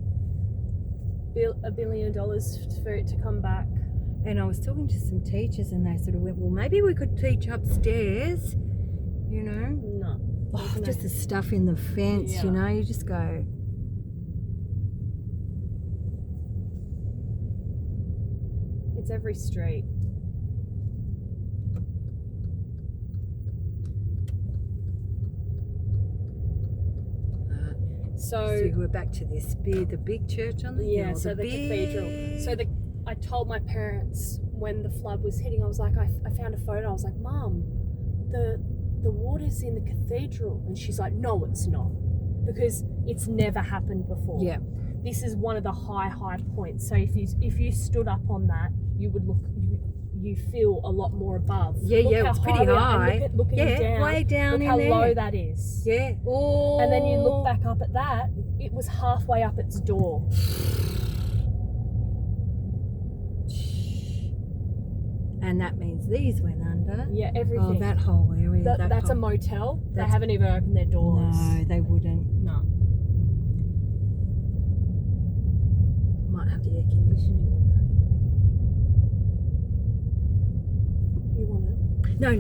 [SPEAKER 2] $1 billion for it to come back.
[SPEAKER 3] And I was talking to some teachers and they sort of went, well, maybe we could teach upstairs you know?
[SPEAKER 2] No.
[SPEAKER 3] Oh, just the stuff in the fence,
[SPEAKER 2] Yeah.
[SPEAKER 3] you know, you just go,
[SPEAKER 2] It's every street. So
[SPEAKER 3] we're back to this the big church on the
[SPEAKER 2] yeah,
[SPEAKER 3] hill.
[SPEAKER 2] so the cathedral. So I told my parents when the flood was hitting, I was like, I found a photo. I was like, Mum, the water's in the cathedral, and she's like, no, it's not, because it's never happened before.
[SPEAKER 3] Yeah.
[SPEAKER 2] This is one of the high points. So if you stood up on that, you would look. You feel a lot more above.
[SPEAKER 3] Yeah,
[SPEAKER 2] look how
[SPEAKER 3] it's pretty
[SPEAKER 2] we are,
[SPEAKER 3] high.
[SPEAKER 2] and looking down,
[SPEAKER 3] way down
[SPEAKER 2] look
[SPEAKER 3] in
[SPEAKER 2] how
[SPEAKER 3] there.
[SPEAKER 2] low that is.
[SPEAKER 3] Yeah. Oh.
[SPEAKER 2] And then you look back up at that, it was halfway up its door.
[SPEAKER 3] And that means these went under.
[SPEAKER 2] Yeah, everything.
[SPEAKER 3] Oh, that whole area.
[SPEAKER 2] That's a motel. They haven't even opened their doors.
[SPEAKER 3] No, they wouldn't.
[SPEAKER 2] No.
[SPEAKER 3] Might have the air conditioning on.
[SPEAKER 2] You want it?
[SPEAKER 3] No.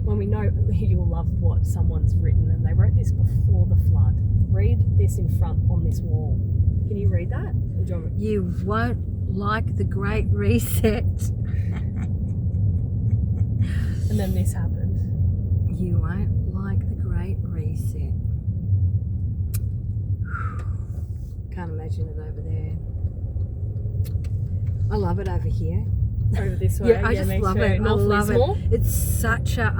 [SPEAKER 2] When we know you'll love what someone's written, and they wrote this before the flood. Read this in front on this wall. Can you read that? Or do you want me-
[SPEAKER 3] You won't like the Great Reset.
[SPEAKER 2] And then this happened.
[SPEAKER 3] You won't like the Great Reset. Can't imagine it over there. I love it over here.
[SPEAKER 2] Over this way.
[SPEAKER 3] Yeah, I just
[SPEAKER 2] me
[SPEAKER 3] love
[SPEAKER 2] too.
[SPEAKER 3] it.
[SPEAKER 2] North
[SPEAKER 3] I love
[SPEAKER 2] Lismore.
[SPEAKER 3] it. It's such a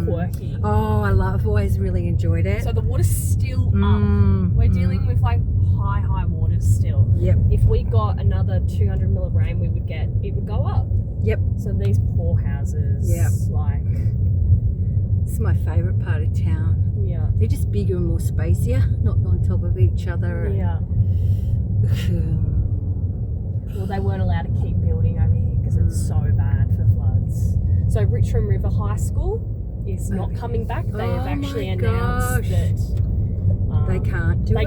[SPEAKER 2] Quirky.
[SPEAKER 3] Oh, I've always really enjoyed it.
[SPEAKER 2] So the water's still up. We're dealing with like high waters still.
[SPEAKER 3] Yep.
[SPEAKER 2] If we got another 200 mil of rain, it would go up.
[SPEAKER 3] Yep.
[SPEAKER 2] So these poor houses.
[SPEAKER 3] Yep.
[SPEAKER 2] Like.
[SPEAKER 3] It's my favourite part of town.
[SPEAKER 2] Yeah.
[SPEAKER 3] They're just bigger and more spacier, not on top of each other.
[SPEAKER 2] Yeah. Well, they weren't allowed to keep building over here because it's so bad for floods. So Richmond River High School is not coming back. They have actually announced that
[SPEAKER 3] they can't do it.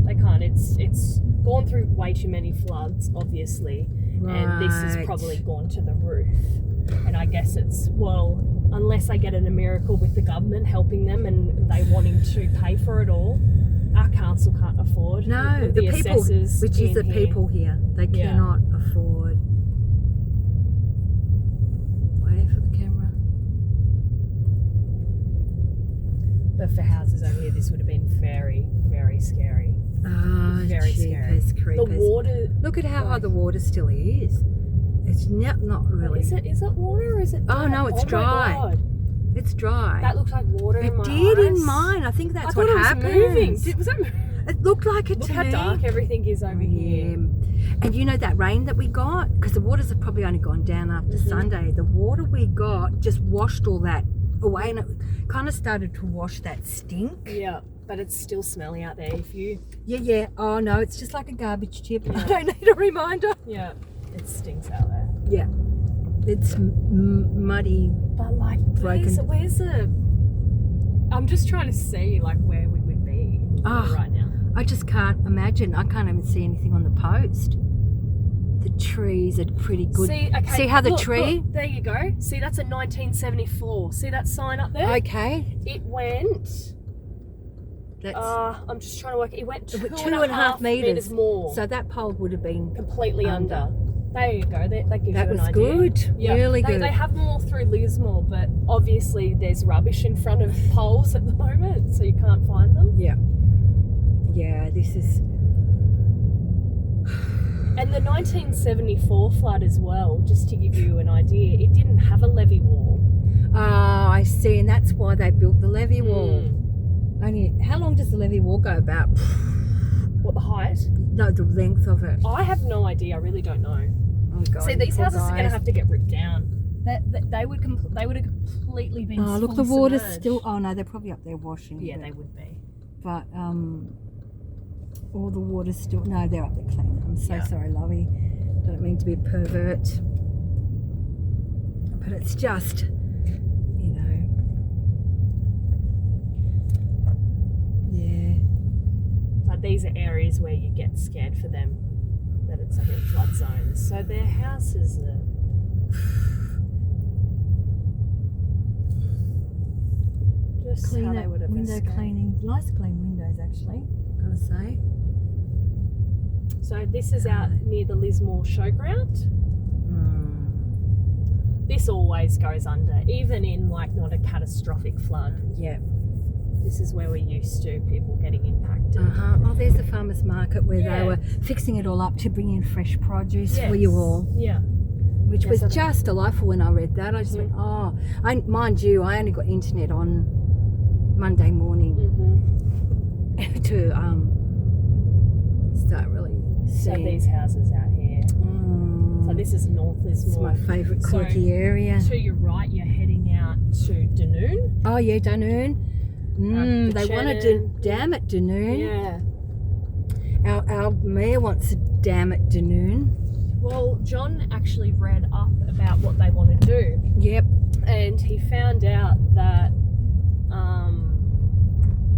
[SPEAKER 2] They can't. It's gone through way too many floods, obviously, and this has probably gone to the roof. And I guess it's, well, unless I get a miracle with the government helping them and they wanting to pay for it all, our council can't afford.
[SPEAKER 3] No, the people,
[SPEAKER 2] assessors
[SPEAKER 3] which is the
[SPEAKER 2] here.
[SPEAKER 3] people here, they cannot afford. Wait for the camera.
[SPEAKER 2] But for houses over here, this would have been very, very scary.
[SPEAKER 3] Ah,
[SPEAKER 2] Very scary.
[SPEAKER 3] Creepers.
[SPEAKER 2] The water.
[SPEAKER 3] Look at how high the water still is. It's not really.
[SPEAKER 2] Is it water or is it?
[SPEAKER 3] Oh no, it's dry.
[SPEAKER 2] My God.
[SPEAKER 3] It's dry.
[SPEAKER 2] That looked like water in my eyes.
[SPEAKER 3] It did in mine. I think that's what happened.
[SPEAKER 2] Was that moving?
[SPEAKER 3] It looked like it
[SPEAKER 2] Look
[SPEAKER 3] to
[SPEAKER 2] how
[SPEAKER 3] me.
[SPEAKER 2] dark everything is over here.
[SPEAKER 3] And you know that rain that we got? Because the waters have probably only gone down after Sunday. The water we got just washed all that away, and it kind of started to wash that stink.
[SPEAKER 2] Yeah, but it's still smelly out there. If you.
[SPEAKER 3] Yeah. Oh no, it's just like a garbage tip. I don't need a reminder.
[SPEAKER 2] Yeah, it stinks out there.
[SPEAKER 3] Yeah. It's muddy.
[SPEAKER 2] But like,
[SPEAKER 3] broken.
[SPEAKER 2] Where's the? I'm just trying to see like where we would be right now.
[SPEAKER 3] I just can't imagine. I can't even see anything on the post. The trees are pretty good. See how the tree?
[SPEAKER 2] Look, there you go. See, that's a 1974. See that sign up there?
[SPEAKER 3] Okay.
[SPEAKER 2] It went.
[SPEAKER 3] That's
[SPEAKER 2] I'm just trying to work. It went two
[SPEAKER 3] two and a half meters
[SPEAKER 2] more.
[SPEAKER 3] So that pole would have been
[SPEAKER 2] completely under. There you go. That gives
[SPEAKER 3] that
[SPEAKER 2] you an
[SPEAKER 3] was
[SPEAKER 2] idea.
[SPEAKER 3] good.
[SPEAKER 2] Yeah.
[SPEAKER 3] Really good.
[SPEAKER 2] They have more through Lismore, but obviously there's rubbish in front of poles at the moment, so you can't find them.
[SPEAKER 3] Yeah. Yeah, this is.
[SPEAKER 2] And the 1974 flood as well, just to give you an idea, it didn't have a levee wall.
[SPEAKER 3] Oh, I see, and that's why they built the levee wall. Only, how long does the levee wall go? About?
[SPEAKER 2] What, the height?
[SPEAKER 3] No, the length of it.
[SPEAKER 2] I have no idea. I really don't know.
[SPEAKER 3] Oh God.
[SPEAKER 2] See, these houses are going to have to get ripped down. They would have completely been.
[SPEAKER 3] Oh, look, the water's still. Oh no, they're probably up there washing.
[SPEAKER 2] Yeah, they would be.
[SPEAKER 3] But all the water's still. No, they're up there cleaning. I'm so sorry, Lovey. Don't mean to be a pervert, but it's just, you know. Yeah.
[SPEAKER 2] But these are areas where you get scared for them, that it's like in flood zones. So their houses are. dangerous how they would have
[SPEAKER 3] window
[SPEAKER 2] escaped.
[SPEAKER 3] cleaning. Nice clean windows, actually, gotta say.
[SPEAKER 2] So this is out near the Lismore showground. This always goes under, even in like not a catastrophic flood.
[SPEAKER 3] Yeah.
[SPEAKER 2] This is where we're used to people getting impacted.
[SPEAKER 3] Oh, there's the farmers market where
[SPEAKER 2] Yeah.
[SPEAKER 3] they were fixing it all up to bring in fresh produce for you all,
[SPEAKER 2] Yeah.
[SPEAKER 3] which
[SPEAKER 2] Yeah,
[SPEAKER 3] was
[SPEAKER 2] so
[SPEAKER 3] just delightful when I read that. I just went, mind you, I only got internet on Monday morning to start really
[SPEAKER 2] So
[SPEAKER 3] seeing.
[SPEAKER 2] these houses out here. So this is North
[SPEAKER 3] It's
[SPEAKER 2] Lismore.
[SPEAKER 3] my favourite
[SPEAKER 2] So
[SPEAKER 3] quirky area.
[SPEAKER 2] To your right, you're heading out to Dunoon.
[SPEAKER 3] Oh yeah, Dunoon. They want to
[SPEAKER 2] Buchanan.
[SPEAKER 3] dam it, Dunoon.
[SPEAKER 2] Yeah.
[SPEAKER 3] Our mayor wants to dam it, Dunoon.
[SPEAKER 2] Well, John actually read up about what they want to do.
[SPEAKER 3] Yep.
[SPEAKER 2] And he found out that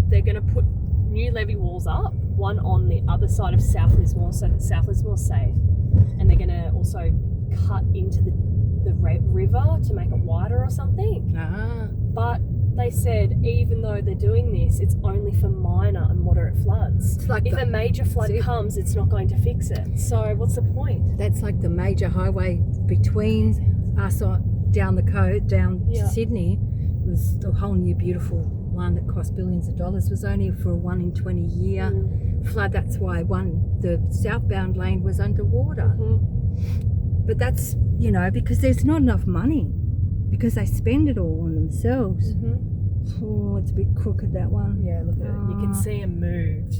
[SPEAKER 2] they're going to put new levee walls up, one on the other side of South Lismore, so that South Lismore's safe, and they're going to also cut into the river to make it wider or something. But they said even though they're doing this, it's only for minor and moderate floods.
[SPEAKER 3] It's like
[SPEAKER 2] if a major flood comes, it's not going to fix it. So what's the point?
[SPEAKER 3] That's like the major highway between us down the coast, down to Sydney. It was a whole new beautiful one that cost billions of dollars. Was only for a 1 in 20 year flood. That's why the southbound lane was underwater. But that's, because there's not enough money, because they spend it all on themselves. Oh, it's a bit crooked, that one.
[SPEAKER 2] Yeah, look at it. You can see them moved.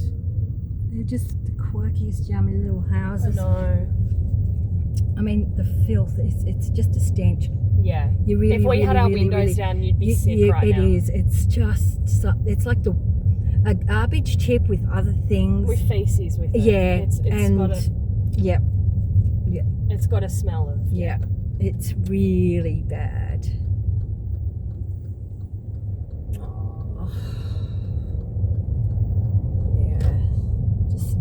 [SPEAKER 3] They're just the quirkiest, yummy little houses.
[SPEAKER 2] I know.
[SPEAKER 3] I mean, the filth, it's just a stench.
[SPEAKER 2] Yeah.
[SPEAKER 3] You really,
[SPEAKER 2] if we
[SPEAKER 3] really,
[SPEAKER 2] had our
[SPEAKER 3] really,
[SPEAKER 2] windows
[SPEAKER 3] really,
[SPEAKER 2] down, you'd be sick right now.
[SPEAKER 3] It is. It's just, it's like a garbage tip with other things.
[SPEAKER 2] With feces with it.
[SPEAKER 3] Yeah.
[SPEAKER 2] It's got a,
[SPEAKER 3] yep.
[SPEAKER 2] it's got a smell of.
[SPEAKER 3] Yeah. It's really bad. Oh. Yeah. Just.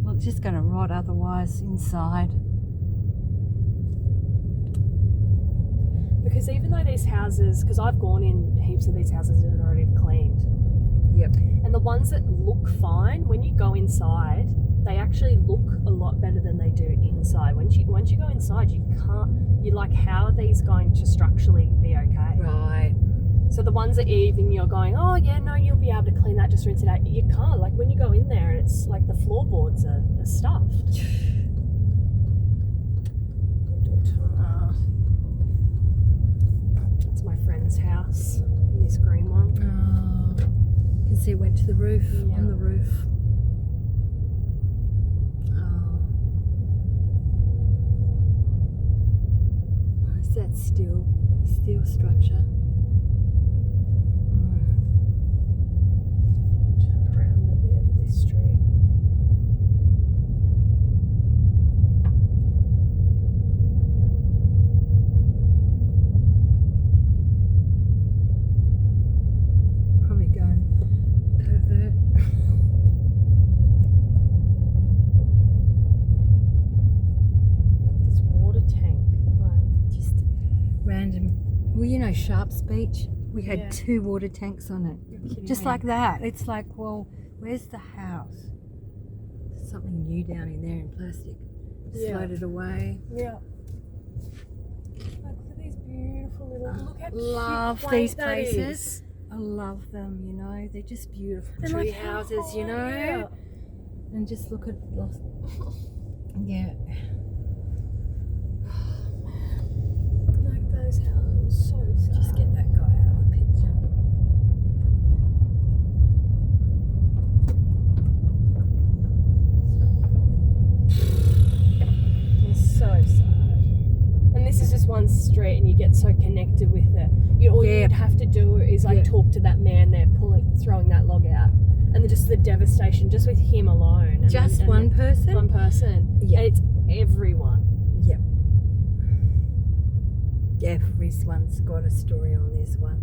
[SPEAKER 3] Well, it's just going to rot otherwise inside.
[SPEAKER 2] Because even though these houses, because I've gone in heaps of these houses that are already cleaned.
[SPEAKER 3] Yep.
[SPEAKER 2] And the ones that look fine, when you go inside, they actually look a lot better than they do inside. Once you go inside, you're like, how are these going to structurally be okay?
[SPEAKER 3] Right.
[SPEAKER 2] So the ones that even you're going, oh yeah, no, you'll be able to clean that, just rinse it out. You can't. Like when you go in there, it's like the floorboards are stuffed. That's my friend's house, this green one.
[SPEAKER 3] You can see it went to the roof, on the roof. Is that steel structure?
[SPEAKER 2] Turn around at the end of this street.
[SPEAKER 3] Probably going pervert.
[SPEAKER 2] This water tank.
[SPEAKER 3] Just random. Well, Sharps Beach, we had
[SPEAKER 2] Yeah.
[SPEAKER 3] 2 water tanks on it.
[SPEAKER 2] You're kidding
[SPEAKER 3] Just
[SPEAKER 2] me.
[SPEAKER 3] like that. It's like, well, where's the house? There's something new down in there in plastic.
[SPEAKER 2] Yeah.
[SPEAKER 3] Floated away.
[SPEAKER 2] Yeah. Look at these beautiful little. Look how
[SPEAKER 3] Love
[SPEAKER 2] cute
[SPEAKER 3] these
[SPEAKER 2] that
[SPEAKER 3] places.
[SPEAKER 2] is.
[SPEAKER 3] I love them, They're just beautiful
[SPEAKER 2] And
[SPEAKER 3] tree
[SPEAKER 2] like how
[SPEAKER 3] houses,
[SPEAKER 2] high, yeah.
[SPEAKER 3] And just look at yeah.
[SPEAKER 2] Like those houses, so sad.
[SPEAKER 3] Just get that guy out of the picture.
[SPEAKER 2] It's so sad. And this is just one street, and you get so connected with it. All
[SPEAKER 3] Yeah.
[SPEAKER 2] you'd have to do is talk to that man there, throwing that log out, and then just the devastation, just with him alone.
[SPEAKER 3] Just one person?
[SPEAKER 2] One person.
[SPEAKER 3] Yeah.
[SPEAKER 2] And it's everyone.
[SPEAKER 3] Yep. Everyone's got a story on this one.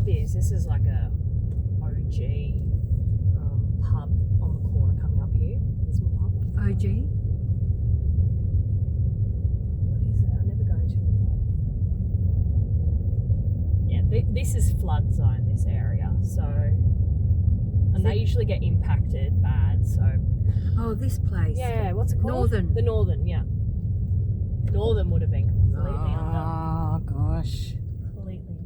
[SPEAKER 2] pub is. This is like a OG pub on the corner coming up here. Lismore pub.
[SPEAKER 3] OG.
[SPEAKER 2] What is it? I never go to it though. Yeah, this is flood zone, this area. So, and they usually get impacted bad. So.
[SPEAKER 3] Oh, this place.
[SPEAKER 2] Yeah, what's it called?
[SPEAKER 3] Northern.
[SPEAKER 2] The Northern, yeah. Northern would have been completely under.
[SPEAKER 3] Oh gosh.
[SPEAKER 2] Completely.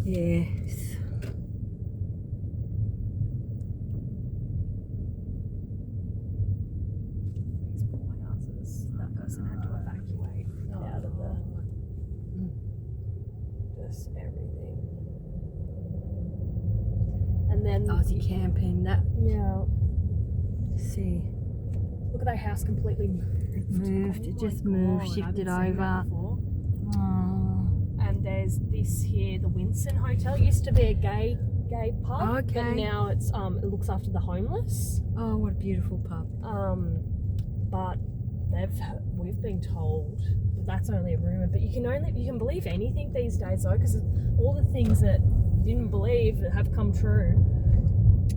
[SPEAKER 3] Yes.
[SPEAKER 2] These poor houses. That person had to evacuate out of the just everything. And then
[SPEAKER 3] Aussie camping. That.
[SPEAKER 2] yeah.
[SPEAKER 3] See.
[SPEAKER 2] Look at that house completely moved.
[SPEAKER 3] It
[SPEAKER 2] Oh
[SPEAKER 3] just
[SPEAKER 2] my
[SPEAKER 3] moved,
[SPEAKER 2] God, I
[SPEAKER 3] shifted
[SPEAKER 2] haven't seen that
[SPEAKER 3] over.
[SPEAKER 2] before.
[SPEAKER 3] Oh.
[SPEAKER 2] And there's this here, the Winston Hotel. It used to be a gay pub,
[SPEAKER 3] Okay.
[SPEAKER 2] but now it's it looks after the homeless.
[SPEAKER 3] Oh, what a beautiful pub.
[SPEAKER 2] But we've been told that that's only a rumor. But you can believe anything these days though, because all the things that you didn't believe have come true.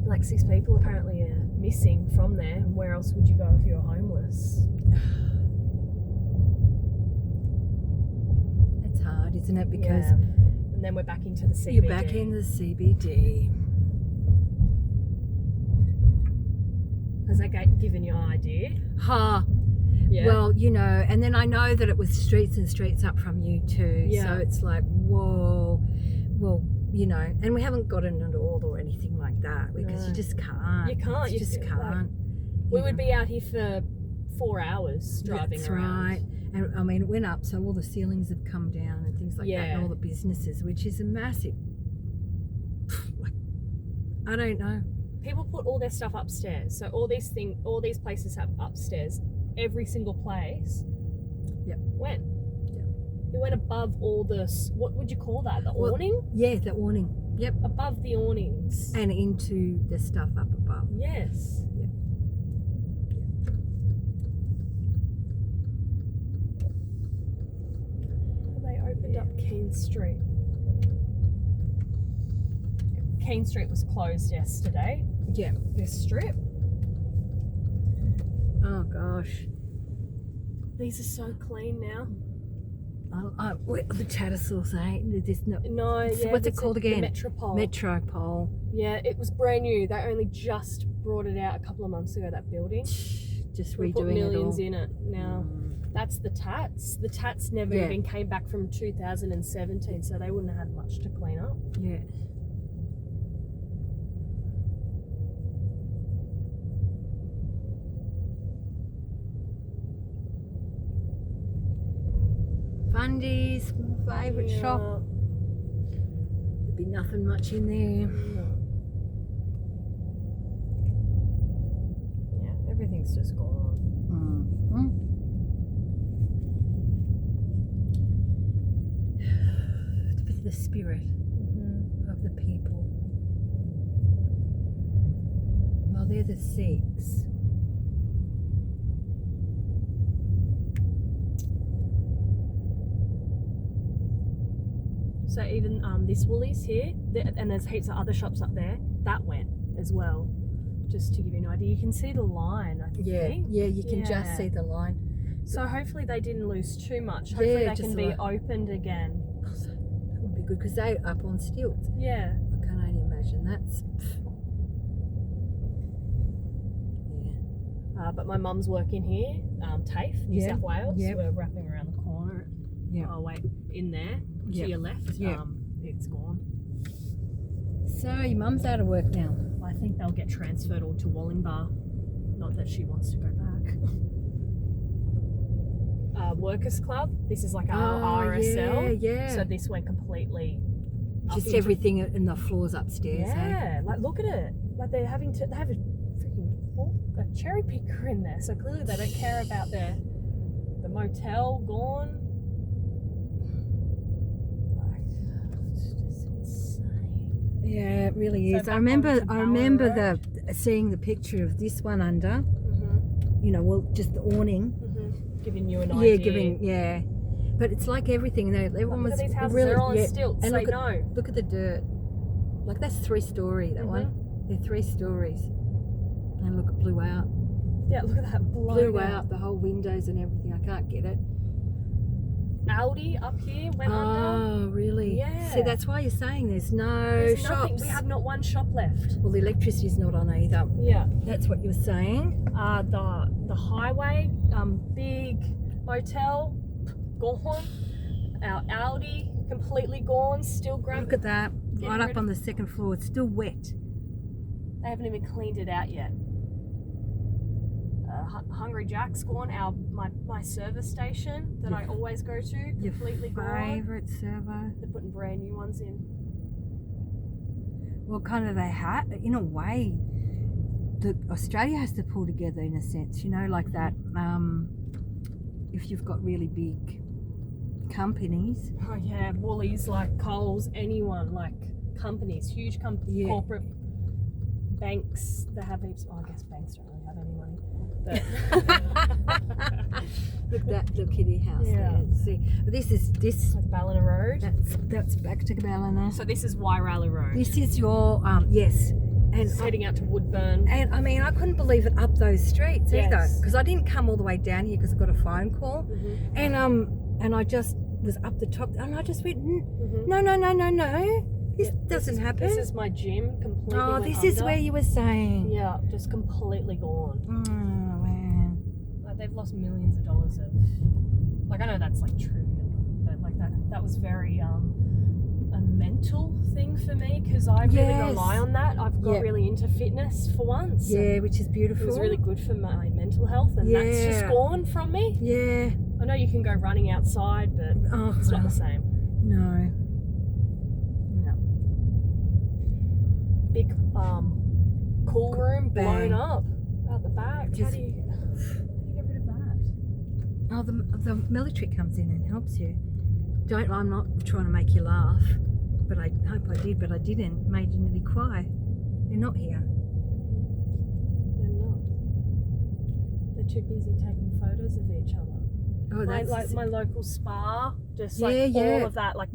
[SPEAKER 2] Like 6 people apparently are missing from there. Where else would you go if you were homeless?
[SPEAKER 3] It's hard, isn't it? Because
[SPEAKER 2] Yeah. And then we're back into the CBD.
[SPEAKER 3] you're back in the CBD.
[SPEAKER 2] Has that given you an idea?
[SPEAKER 3] Ha.
[SPEAKER 2] Yeah.
[SPEAKER 3] Well, you know, and then I know that it was streets and streets up from you too.
[SPEAKER 2] Yeah.
[SPEAKER 3] So it's like, whoa. Well, you know, and we haven't gotten into all or anything like that because
[SPEAKER 2] No.
[SPEAKER 3] you just can't.
[SPEAKER 2] You can't.
[SPEAKER 3] You just
[SPEAKER 2] like,
[SPEAKER 3] can't.
[SPEAKER 2] we
[SPEAKER 3] you
[SPEAKER 2] would
[SPEAKER 3] know.
[SPEAKER 2] be out here for 4 hours driving
[SPEAKER 3] That's
[SPEAKER 2] around.
[SPEAKER 3] right. And I mean, it went up, so all the ceilings have come down and things like that,
[SPEAKER 2] Yeah.
[SPEAKER 3] and all the businesses, which is a massive. Like, I don't know.
[SPEAKER 2] People put all their stuff upstairs. So all these places have upstairs. Every single place.
[SPEAKER 3] Yep.
[SPEAKER 2] Went.
[SPEAKER 3] Yep.
[SPEAKER 2] It went above all the. What would you call that? The
[SPEAKER 3] Well,
[SPEAKER 2] awning?
[SPEAKER 3] Yeah, that awning. Yep.
[SPEAKER 2] Above the awnings.
[SPEAKER 3] And into the stuff up above.
[SPEAKER 2] Yes.
[SPEAKER 3] Yep.
[SPEAKER 2] They opened up Keene Street. Keene Street was closed yesterday.
[SPEAKER 3] Yeah.
[SPEAKER 2] This strip.
[SPEAKER 3] Oh gosh.
[SPEAKER 2] These are so clean now.
[SPEAKER 3] The Tattersalls, eh? There's no.
[SPEAKER 2] No,
[SPEAKER 3] So
[SPEAKER 2] yeah.
[SPEAKER 3] what's it
[SPEAKER 2] that's
[SPEAKER 3] called again?
[SPEAKER 2] The Metropole.
[SPEAKER 3] Metropole.
[SPEAKER 2] Yeah, it was brand new. They only just brought it out a couple of months ago, that building.
[SPEAKER 3] Just
[SPEAKER 2] We put
[SPEAKER 3] redoing
[SPEAKER 2] millions
[SPEAKER 3] it all.
[SPEAKER 2] in it now. That's the Tats. The Tats never
[SPEAKER 3] Yeah.
[SPEAKER 2] even came back from 2017, so they wouldn't have had much to clean up.
[SPEAKER 3] Yeah. Fundy's favourite shop. There'd be nothing much in there.
[SPEAKER 2] Yeah, everything's just gone.
[SPEAKER 3] It's the spirit of the people. Well, they're the Sikhs.
[SPEAKER 2] So even this Woolies here, and there's heaps of other shops up there, that went as well. Just to give you an idea, you can see the line, I think.
[SPEAKER 3] Yeah, you can
[SPEAKER 2] Yeah.
[SPEAKER 3] just see the line.
[SPEAKER 2] So hopefully they didn't lose too much. Hopefully
[SPEAKER 3] Yeah,
[SPEAKER 2] they
[SPEAKER 3] just
[SPEAKER 2] can be
[SPEAKER 3] like-
[SPEAKER 2] opened again.
[SPEAKER 3] That would be good because they're up on stilts.
[SPEAKER 2] Yeah.
[SPEAKER 3] I can only imagine that's. Yeah.
[SPEAKER 2] But my mum's working here, TAFE, New
[SPEAKER 3] Yeah,
[SPEAKER 2] South Wales.
[SPEAKER 3] yeah.
[SPEAKER 2] We're wrapping around the corner.
[SPEAKER 3] Yeah.
[SPEAKER 2] Oh wait, in there to
[SPEAKER 3] Yeah.
[SPEAKER 2] your left.
[SPEAKER 3] Yeah.
[SPEAKER 2] It's gone.
[SPEAKER 3] So your mum's out of work now.
[SPEAKER 2] I think they'll get transferred all to Wollongbar. Not that she wants to go back. Workers Club. This is like our RSL.
[SPEAKER 3] Yeah.
[SPEAKER 2] So this went completely. up
[SPEAKER 3] Just
[SPEAKER 2] into-
[SPEAKER 3] everything in the floors upstairs.
[SPEAKER 2] Yeah, like look at it. Like they have a freaking a cherry picker in there. So clearly they don't care about the motel gone. Like, it's just insane.
[SPEAKER 3] Yeah, it really
[SPEAKER 2] So
[SPEAKER 3] is. I
[SPEAKER 2] back
[SPEAKER 3] remember.
[SPEAKER 2] onto
[SPEAKER 3] I remember
[SPEAKER 2] Ballarat.
[SPEAKER 3] seeing the picture of this one under.
[SPEAKER 2] Mhm.
[SPEAKER 3] You know, well, just the awning,
[SPEAKER 2] Mhm. giving you an idea.
[SPEAKER 3] Yeah. But it's like everything. Everyone
[SPEAKER 2] Look
[SPEAKER 3] was
[SPEAKER 2] at these houses,
[SPEAKER 3] really,
[SPEAKER 2] they're all on stilts.
[SPEAKER 3] And
[SPEAKER 2] Say
[SPEAKER 3] look
[SPEAKER 2] no.
[SPEAKER 3] Look at the dirt. Like that's 3-story. That one. They're 3 stories. And look, it blew out.
[SPEAKER 2] Yeah, look at that.
[SPEAKER 3] Blew out the whole windows and everything. I can't get it.
[SPEAKER 2] Aldi up here went under.
[SPEAKER 3] Oh, really?
[SPEAKER 2] Yeah.
[SPEAKER 3] See, that's why you're saying there's
[SPEAKER 2] There's
[SPEAKER 3] shops.
[SPEAKER 2] nothing. We have not one shop left.
[SPEAKER 3] Well, the electricity's not on either.
[SPEAKER 2] Yeah.
[SPEAKER 3] That's what you were saying.
[SPEAKER 2] The highway, big motel, gone. Our Aldi completely gone. Still
[SPEAKER 3] Look at that.
[SPEAKER 2] Getting
[SPEAKER 3] Right
[SPEAKER 2] rid
[SPEAKER 3] up
[SPEAKER 2] of-
[SPEAKER 3] on the second floor. It's still wet.
[SPEAKER 2] They haven't even cleaned it out yet. Hungry Jack's gone. My service station that I always go to, completely
[SPEAKER 3] Your
[SPEAKER 2] gone.
[SPEAKER 3] favourite servo.
[SPEAKER 2] They're putting brand new ones in.
[SPEAKER 3] Well, kind of they have, in a way, Australia has to pull together in a sense, you know, like that. If you've got really big companies.
[SPEAKER 2] Oh yeah, Woolies, like Coles, anyone, like companies, huge companies, corporate banks. They have heaps. Well, I guess banks don't really have any money. But
[SPEAKER 3] Look at that little kitty house
[SPEAKER 2] Yeah.
[SPEAKER 3] there. See, this.
[SPEAKER 2] like Ballina Road.
[SPEAKER 3] That's back to Ballina.
[SPEAKER 2] So this is Wairala Road.
[SPEAKER 3] This is your yes, and
[SPEAKER 2] It's heading out to Woodburn.
[SPEAKER 3] And I mean, I couldn't believe it up those streets either,
[SPEAKER 2] Yes.
[SPEAKER 3] because I didn't come all the way down here because I got a phone call,
[SPEAKER 2] Mm-hmm.
[SPEAKER 3] and I just was up the top, and I just went,
[SPEAKER 2] Mm-hmm.
[SPEAKER 3] no, this doesn't happen.
[SPEAKER 2] This is my gym completely.
[SPEAKER 3] Oh,
[SPEAKER 2] went
[SPEAKER 3] this is
[SPEAKER 2] under.
[SPEAKER 3] where you were saying.
[SPEAKER 2] Yeah, just completely gone.
[SPEAKER 3] Oh man.
[SPEAKER 2] Like they've lost millions of dollars of. Like I know that's like true, but like that was very a mental thing for me because I really rely on that. I've got really into fitness for once.
[SPEAKER 3] Yeah, which is beautiful.
[SPEAKER 2] It was really good for my mental health, and that's just gone from me.
[SPEAKER 3] Yeah.
[SPEAKER 2] I know you can go running outside, but it's not the same.
[SPEAKER 3] No.
[SPEAKER 2] Big cool room blown
[SPEAKER 3] Bang.
[SPEAKER 2] up out the back. How
[SPEAKER 3] Just-
[SPEAKER 2] do you get rid of that?
[SPEAKER 3] Oh, the military comes in and helps you. I'm not trying to make you laugh, but I hope I did, but I didn't. Made you nearly cry. They're not here.
[SPEAKER 2] They're not. They're too busy taking photos of each other.
[SPEAKER 3] Oh, that's
[SPEAKER 2] Like my local spa, just
[SPEAKER 3] Yeah,
[SPEAKER 2] like
[SPEAKER 3] yeah.
[SPEAKER 2] all of that, like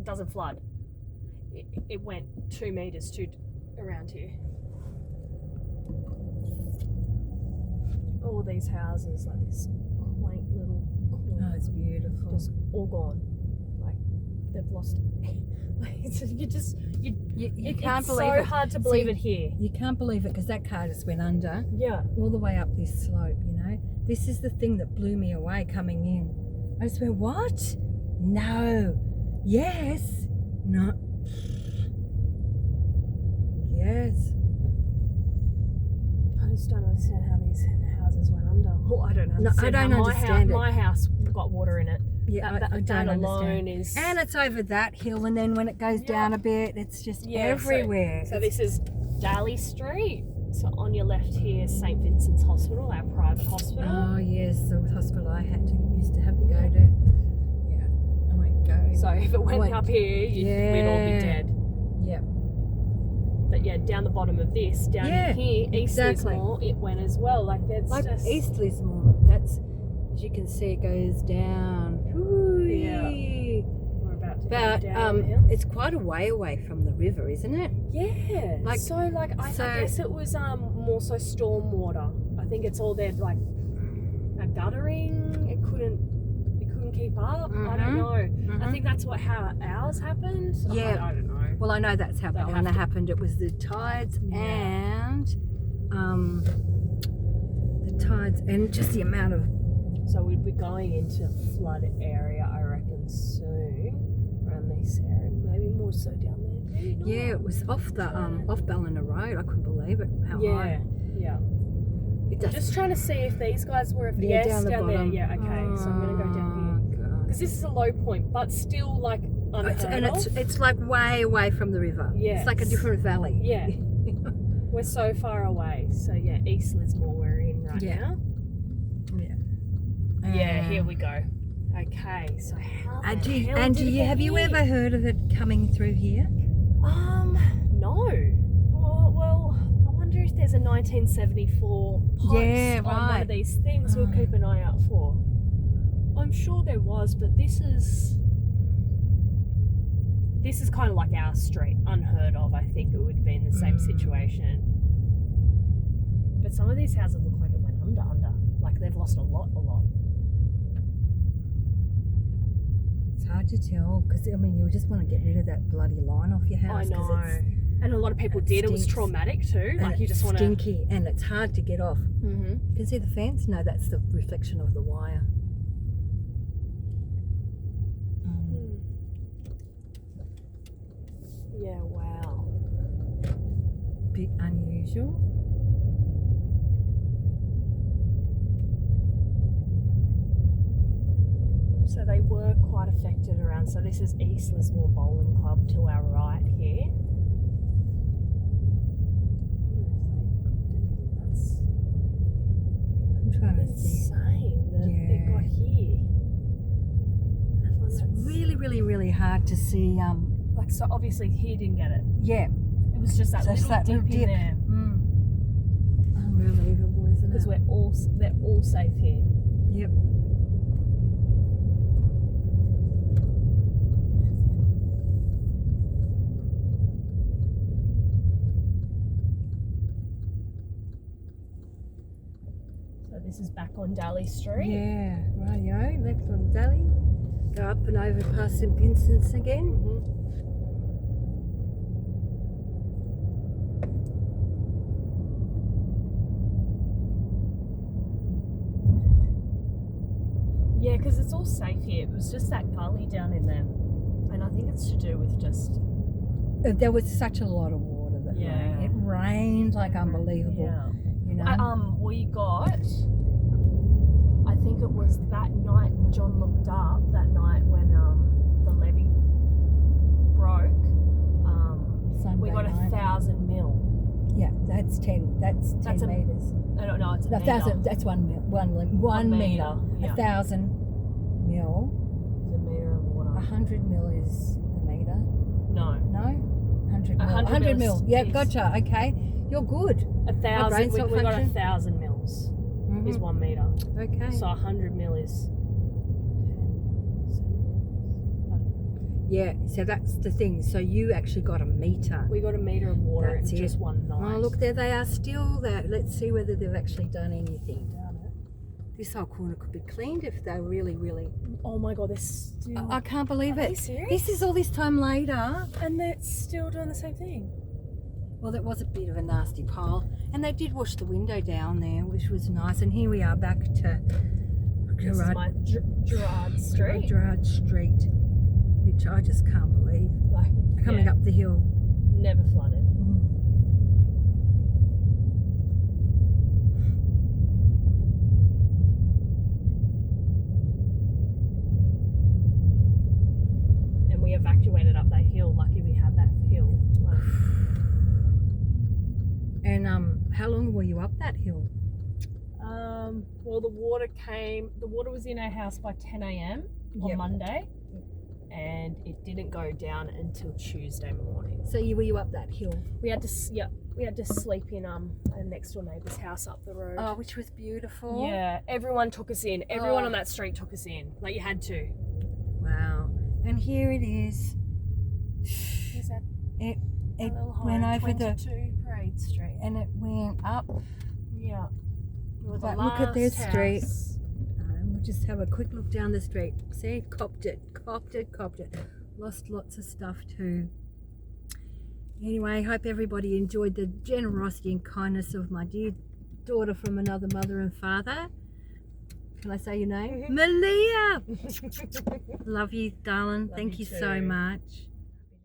[SPEAKER 2] doesn't flood. It went 2 meters around here. All these houses, like this quaint little corner,
[SPEAKER 3] Oh, it's beautiful.
[SPEAKER 2] just all gone. Like they've lost. Like you
[SPEAKER 3] can't
[SPEAKER 2] it's
[SPEAKER 3] believe
[SPEAKER 2] so
[SPEAKER 3] it.
[SPEAKER 2] hard to believe
[SPEAKER 3] See,
[SPEAKER 2] it here.
[SPEAKER 3] You can't believe it because that car just went under
[SPEAKER 2] Yeah.
[SPEAKER 3] all the way up this slope, you know. This is the thing that blew me away coming in. I just went, what? No. Yes. No. Yes.
[SPEAKER 2] I just don't understand how these houses went under. Well, I don't
[SPEAKER 3] No,
[SPEAKER 2] understand.
[SPEAKER 3] I don't
[SPEAKER 2] how
[SPEAKER 3] understand it.
[SPEAKER 2] My house got water in it.
[SPEAKER 3] Yeah, I
[SPEAKER 2] that
[SPEAKER 3] don't
[SPEAKER 2] alone
[SPEAKER 3] understand.
[SPEAKER 2] is.
[SPEAKER 3] And it's over that hill, and then when it goes down a bit, it's just everywhere.
[SPEAKER 2] So this is Daly Street. So on your left here, St Vincent's Hospital, our private hospital.
[SPEAKER 3] Oh yes, the hospital I used to have to go to. Yeah, I won't go.
[SPEAKER 2] So if it went up here, we'd all be dead.
[SPEAKER 3] Yeah.
[SPEAKER 2] But yeah, down the bottom of this, down here, East Lismore, it went as well. Like it's
[SPEAKER 3] Like
[SPEAKER 2] just
[SPEAKER 3] East Lismore, that's, as you can see, it goes down.
[SPEAKER 2] Yeah. We're about to
[SPEAKER 3] But
[SPEAKER 2] go down the hill.
[SPEAKER 3] it's quite a way away from the river, isn't it?
[SPEAKER 2] Yeah.
[SPEAKER 3] Like-
[SPEAKER 2] I guess it was more so storm water. I think it's all there like a guttering. It couldn't keep up. I don't know. I think that's how ours happened.
[SPEAKER 3] Yeah.
[SPEAKER 2] I don't know.
[SPEAKER 3] Well, I know that's how
[SPEAKER 2] They'll
[SPEAKER 3] Ballina
[SPEAKER 2] have to-
[SPEAKER 3] happened. It was the tides and just the amount of.
[SPEAKER 2] So we'd be going into flood area, I reckon, soon around this area. Maybe more so down there. Maybe not.
[SPEAKER 3] Yeah, it was off the off Ballina Road. I couldn't believe it. How high.
[SPEAKER 2] Yeah.
[SPEAKER 3] It
[SPEAKER 2] I'm
[SPEAKER 3] does.
[SPEAKER 2] just trying to see if these guys were.
[SPEAKER 3] Yeah,
[SPEAKER 2] Yes,
[SPEAKER 3] down the
[SPEAKER 2] there.
[SPEAKER 3] bottom.
[SPEAKER 2] Yeah, okay. So I'm gonna go down here
[SPEAKER 3] God.
[SPEAKER 2] because this is a low point, but still like unheard of.
[SPEAKER 3] It's like way away from the river. It's like a
[SPEAKER 2] Yes.
[SPEAKER 3] different valley.
[SPEAKER 2] Yeah. We're so far away. So yeah, East Lismore we're in right now. Yeah, here we go. Okay, so how the hell
[SPEAKER 3] have
[SPEAKER 2] did it
[SPEAKER 3] you
[SPEAKER 2] get
[SPEAKER 3] ever
[SPEAKER 2] here?
[SPEAKER 3] heard of it coming through here?
[SPEAKER 2] No. Oh, well, I wonder wonder if there's a 1974 post
[SPEAKER 3] Yeah,
[SPEAKER 2] on one
[SPEAKER 3] right.
[SPEAKER 2] of these things we'll keep an eye out for. I'm sure there was, but this is kind of like our street, unheard of. I think it would be in the same situation. But some of these houses look like it went under. Like they've lost a lot.
[SPEAKER 3] It's hard to tell because I mean you just want to get rid of that bloody line off your house.
[SPEAKER 2] I know.
[SPEAKER 3] 'Cause it's,
[SPEAKER 2] And a lot of people
[SPEAKER 3] it
[SPEAKER 2] did. It was
[SPEAKER 3] stinks.
[SPEAKER 2] traumatic too.
[SPEAKER 3] and
[SPEAKER 2] Like you
[SPEAKER 3] it's
[SPEAKER 2] just want to.
[SPEAKER 3] stinky and it's hard to get off.
[SPEAKER 2] Mm-hmm.
[SPEAKER 3] You can see the fence? No, that's the reflection of the wire.
[SPEAKER 2] Yeah. Wow.
[SPEAKER 3] Bit unusual.
[SPEAKER 2] So they were quite affected around. So this is East Lismore Bowling Club to our right here. That's
[SPEAKER 3] I'm trying to see.
[SPEAKER 2] insane that it got here.
[SPEAKER 3] It's really, really, really hard to see.
[SPEAKER 2] Like, so obviously he didn't get it.
[SPEAKER 3] Yeah,
[SPEAKER 2] It was just that little dip in there.
[SPEAKER 3] Unbelievable, isn't it?
[SPEAKER 2] Because they're all safe here.
[SPEAKER 3] Yep.
[SPEAKER 2] So this is back on Daly Street.
[SPEAKER 3] Yeah, rightio. Left on Daly. Go up and over past St Vincent's again.
[SPEAKER 2] Yeah, because it's all safe here. It was just that gully down in there. And I think it's to do with just...
[SPEAKER 3] There was such a lot of water that
[SPEAKER 2] Yeah.
[SPEAKER 3] rained. It rained like unbelievable.
[SPEAKER 2] Yeah.
[SPEAKER 3] You know.
[SPEAKER 2] We got... I think it was that night John looked up, that night when the levee broke. We got
[SPEAKER 3] Sunday night.
[SPEAKER 2] 1,000 mil.
[SPEAKER 3] Yeah, that's 10. That's 10
[SPEAKER 2] That's a-
[SPEAKER 3] meters.
[SPEAKER 2] I don't know, it's a
[SPEAKER 3] No,
[SPEAKER 2] metre.
[SPEAKER 3] 1,000. That's 1 mil. 1
[SPEAKER 2] 1
[SPEAKER 3] meter.
[SPEAKER 2] metre, yeah.
[SPEAKER 3] 1,000 mil.
[SPEAKER 2] It's a metre of water.
[SPEAKER 3] 100 mil is a meter.
[SPEAKER 2] No.
[SPEAKER 3] No. 100 mil.
[SPEAKER 2] 100
[SPEAKER 3] mil.
[SPEAKER 2] mils
[SPEAKER 3] Yeah,
[SPEAKER 2] is-
[SPEAKER 3] gotcha. Okay, you're good.
[SPEAKER 2] 1,000.
[SPEAKER 3] brain's
[SPEAKER 2] We
[SPEAKER 3] not
[SPEAKER 2] got
[SPEAKER 3] functioning.
[SPEAKER 2] 1,000 mils is
[SPEAKER 3] Mhm.
[SPEAKER 2] 1 metre.
[SPEAKER 3] Okay.
[SPEAKER 2] So 100 mil is 10 centimetres.
[SPEAKER 3] Yeah, so that's the thing. So you actually got a meter.
[SPEAKER 2] We got a metre of water
[SPEAKER 3] That's
[SPEAKER 2] in
[SPEAKER 3] it.
[SPEAKER 2] just one night.
[SPEAKER 3] Oh, look, there they are still there. Let's see whether they've actually done anything down it. This whole corner could be cleaned if they really, really...
[SPEAKER 2] Oh my god, they're still...
[SPEAKER 3] I can't believe
[SPEAKER 2] Are
[SPEAKER 3] it.
[SPEAKER 2] they serious?
[SPEAKER 3] This is all this time later.
[SPEAKER 2] And they're still doing the same thing.
[SPEAKER 3] Well, that was a bit of a nasty pile. And they did wash the window down there, which was nice. And here we are back to
[SPEAKER 2] This is my Gerard Street.
[SPEAKER 3] Gerard Street, which I just can't believe.
[SPEAKER 2] Like,
[SPEAKER 3] Coming
[SPEAKER 2] yeah,
[SPEAKER 3] up the hill.
[SPEAKER 2] never flooded. And we evacuated up that hill. Lucky we had that hill. Like,
[SPEAKER 3] And how long were you up that hill?
[SPEAKER 2] well, the water was in our house by 10 a.m. on
[SPEAKER 3] Yep.
[SPEAKER 2] Monday, and it didn't go down until Tuesday morning.
[SPEAKER 3] So were you up that hill?
[SPEAKER 2] We had to sleep in a next door neighbour's house up the road.
[SPEAKER 3] Oh, which was beautiful.
[SPEAKER 2] Yeah, everyone took us in. Everyone
[SPEAKER 3] Oh.
[SPEAKER 2] on that street took us in. Like, you had to.
[SPEAKER 3] Wow. And here it is.
[SPEAKER 2] Is that
[SPEAKER 3] It
[SPEAKER 2] a little home?
[SPEAKER 3] went over the
[SPEAKER 2] 22 Parade Street.
[SPEAKER 3] and it went up.
[SPEAKER 2] Yeah. We were the
[SPEAKER 3] But look at this
[SPEAKER 2] last
[SPEAKER 3] street.
[SPEAKER 2] house.
[SPEAKER 3] We'll just have a quick look down the street. See, copped it. Lost lots of stuff too. Anyway, hope everybody enjoyed the generosity and kindness of my dear daughter from another mother and father. Can I say your name? Meleah! Love you, darling.
[SPEAKER 2] Love
[SPEAKER 3] Thank
[SPEAKER 2] you
[SPEAKER 3] you so
[SPEAKER 2] too.
[SPEAKER 3] much.